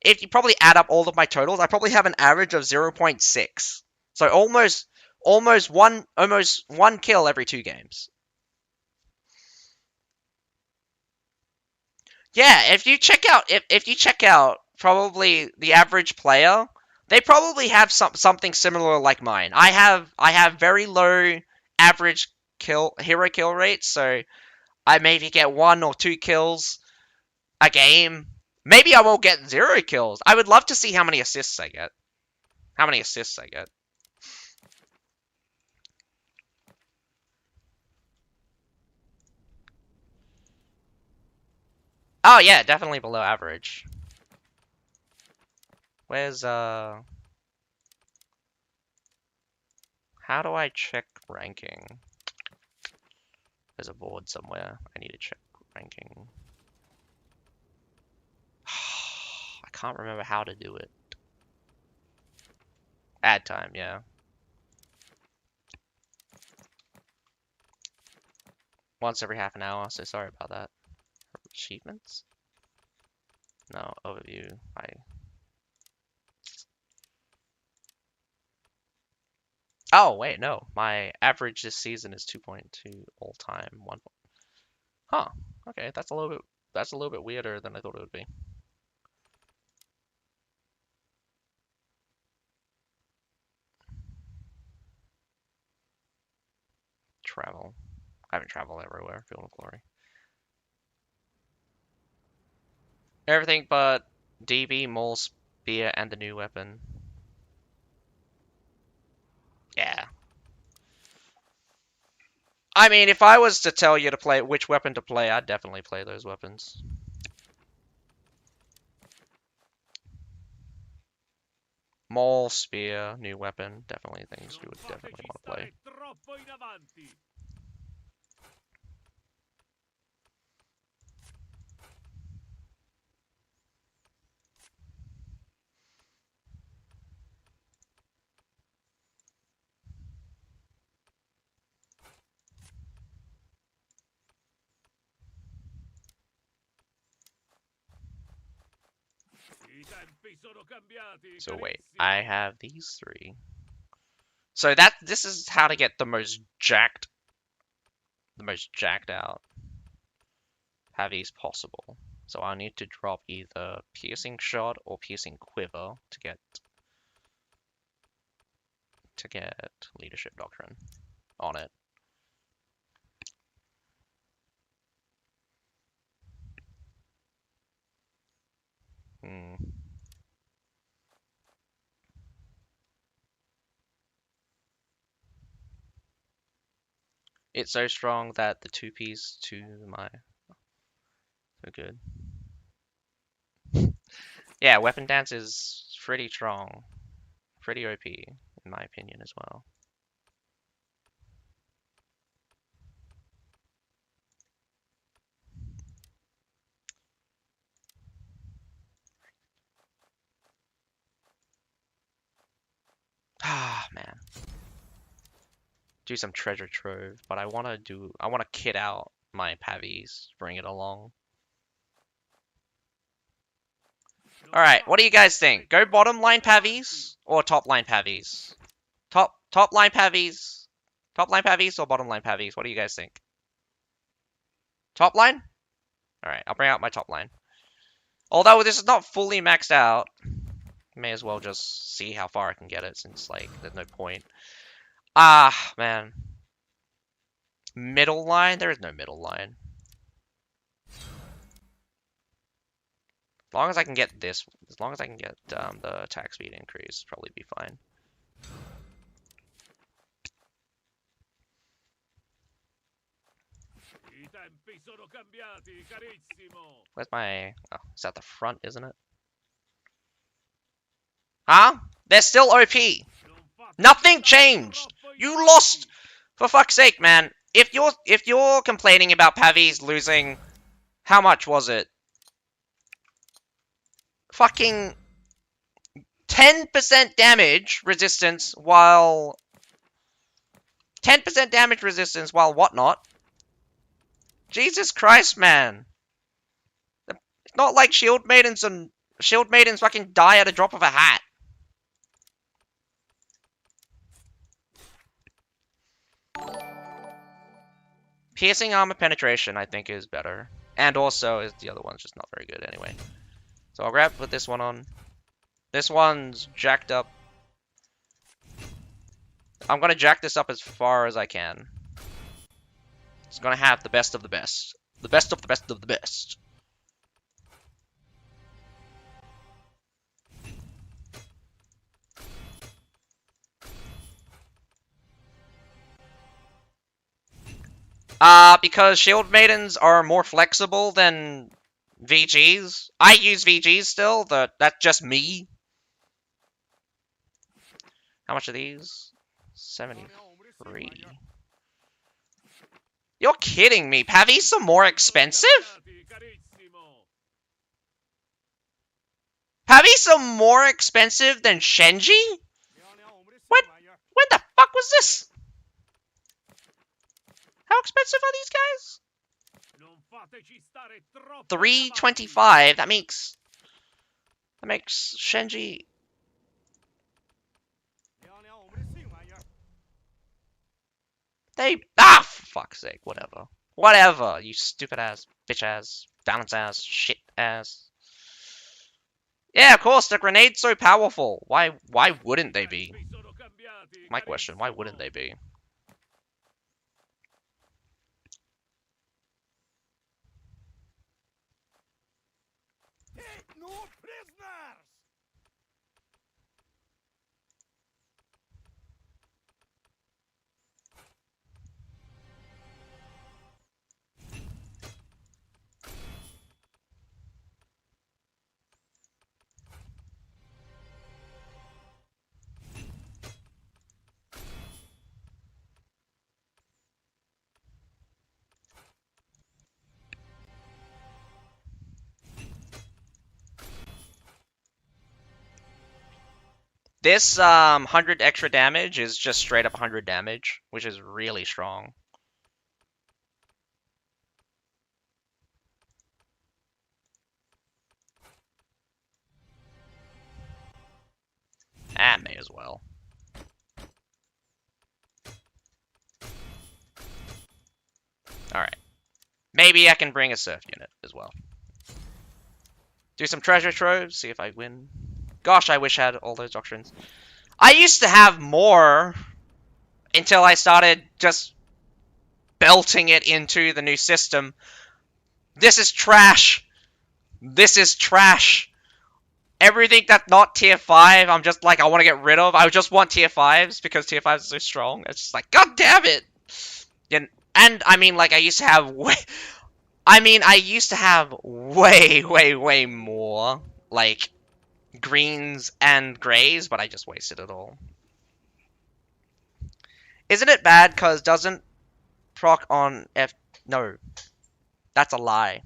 if you probably add up all of my totals, I probably have an average of 0.6. So almost one kill every 2 games. Yeah, if you check out probably the average player, they probably have something similar like mine. I have very low average hero kill rates, so I maybe get 1 or 2 kills a game. Maybe I will get 0 kills. I would love to see how many assists I get. How many assists I get. Oh yeah, definitely below average. Where's how do I check ranking? There's a board somewhere. I need to check ranking. I can't remember how to do it. Add time, yeah. Once every half an hour, so sorry about that. Achievements? No, overview. Oh, wait, no. My average this season is 2.2 all time. 1. Huh. Okay, that's a little bit weirder than I thought it would be. Travel. I haven't traveled everywhere. Field of Glory. Everything but DB, Maul, Spear, and the new weapon. Yeah. I mean, if I was to tell you to play which weapon to play, I'd definitely play those weapons. Maul, Spear, new weapon, definitely things you would definitely want to play. Troppo in avanti. I tempi sono cambiati, So wait, carissimo. I have these three. So this is how to get the most jacked out heavies possible. So I need to drop either piercing shot or piercing quiver to get leadership doctrine on it. Hmm. It's so strong that the 2Ps to my so good. Yeah, weapon dance is pretty strong. Pretty OP, in my opinion, as well. Ah, man. Do some treasure trove, but I want to kit out my pavies, bring it along. Alright, what do you guys think? Go bottom line pavies or top line pavies? Top line pavies? Top line pavies or bottom line pavies? What do you guys think? Top line? Alright, I'll bring out my top line. Although this is not fully maxed out, may as well just see how far I can get it since, like, there's no point. Ah, man. Middle line? There is no middle line. As long as I can get this, as long as I can get the attack speed increase, probably be fine. I tempi sono cambiati, carissimo. Where's my... Oh, it's at the front, isn't it? Huh? They're still OP! Nothing changed! You lost! For fuck's sake, man. If you're complaining about pavies losing... How much was it? Fucking... 10% damage resistance while... 10% damage resistance while whatnot? Jesus Christ, man. It's not like Shield Maidens fucking die at a drop of a hat. Piercing armor penetration, I think, is better. And also, the other one's just not very good anyway. So I'll put this one on. This one's jacked up. I'm gonna jack this up as far as I can. It's gonna have the best of the best. The best of the best of the best. Because Shield Maidens are more flexible than VGs. I use VGs still, that's just me. How much are these? 73. You're kidding me. Pavies are more expensive? Pavies are more expensive than Shenji? When the fuck was this? How expensive are these guys? 325. That makes Shenji. For fuck's sake, whatever. Whatever, you stupid ass, bitch ass, balance ass, shit ass. Yeah, of course, the grenade's so powerful. Why wouldn't they be? My question, why wouldn't they be? Take no prisoners! This 100 extra damage is just straight up 100 damage, which is really strong. Ah, may as well. Alright. Maybe I can bring a surf unit as well. Do some treasure troves, see if I win. Gosh, I wish I had all those doctrines. I used to have more until I started just belting it into the new system. This is trash. This is trash. Everything that's not tier 5, I'm just like, I want to get rid of. I just want tier 5s because tier 5s are so strong. It's just like, god damn it! And I mean, like, I used to have way... I used to have way more, like, greens and grays, but I just wasted it all. Isn't it bad because doesn't proc on F... No. That's a lie.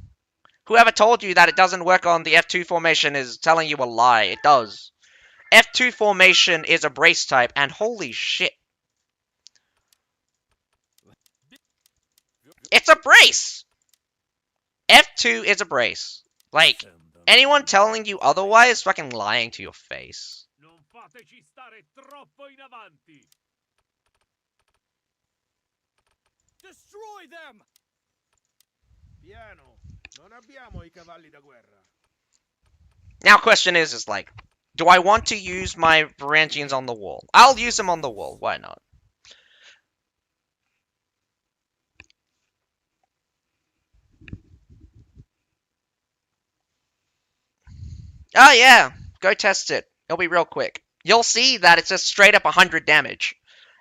Whoever told you that it doesn't work on the F2 formation is telling you a lie. It does. F2 formation is a brace type, and holy shit. It's a brace! F2 is a brace. Like, anyone telling you otherwise is fucking lying to your face. Non fateci stare troppo in avanti. Destroy them! Piano, non abbiamo I cavalli da guerra. Now, question is like, do I want to use my Varangians on the wall? I'll use them on the wall. Why not? Oh yeah, go test it. It'll be real quick. You'll see that it's just straight up 100 damage.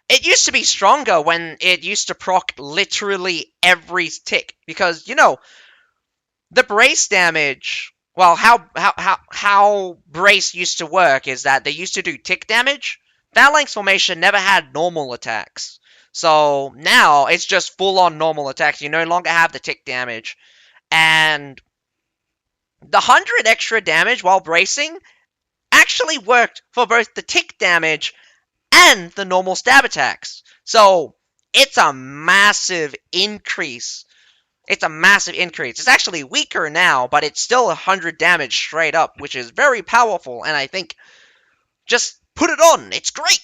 It used to be stronger when it used to proc literally every tick. Because, you know, the brace damage... Well, how brace used to work is that they used to do tick damage. Phalanx formation never had normal attacks. So now it's just full-on normal attacks. You no longer have the tick damage. And the 100 extra damage while bracing actually worked for both the tick damage and the normal stab attacks. So it's a massive increase. It's a massive increase. It's actually weaker now, but it's still 100 damage straight up, which is very powerful, and I think just put it on. It's great.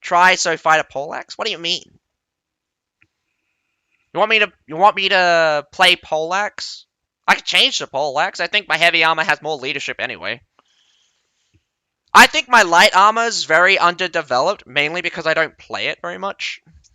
Try so fight a poleaxe? What do you mean? You want me to play poleaxe? I could change to poleaxe. I think my heavy armor has more leadership anyway. I think my light armor is very underdeveloped, mainly because I don't play it very much.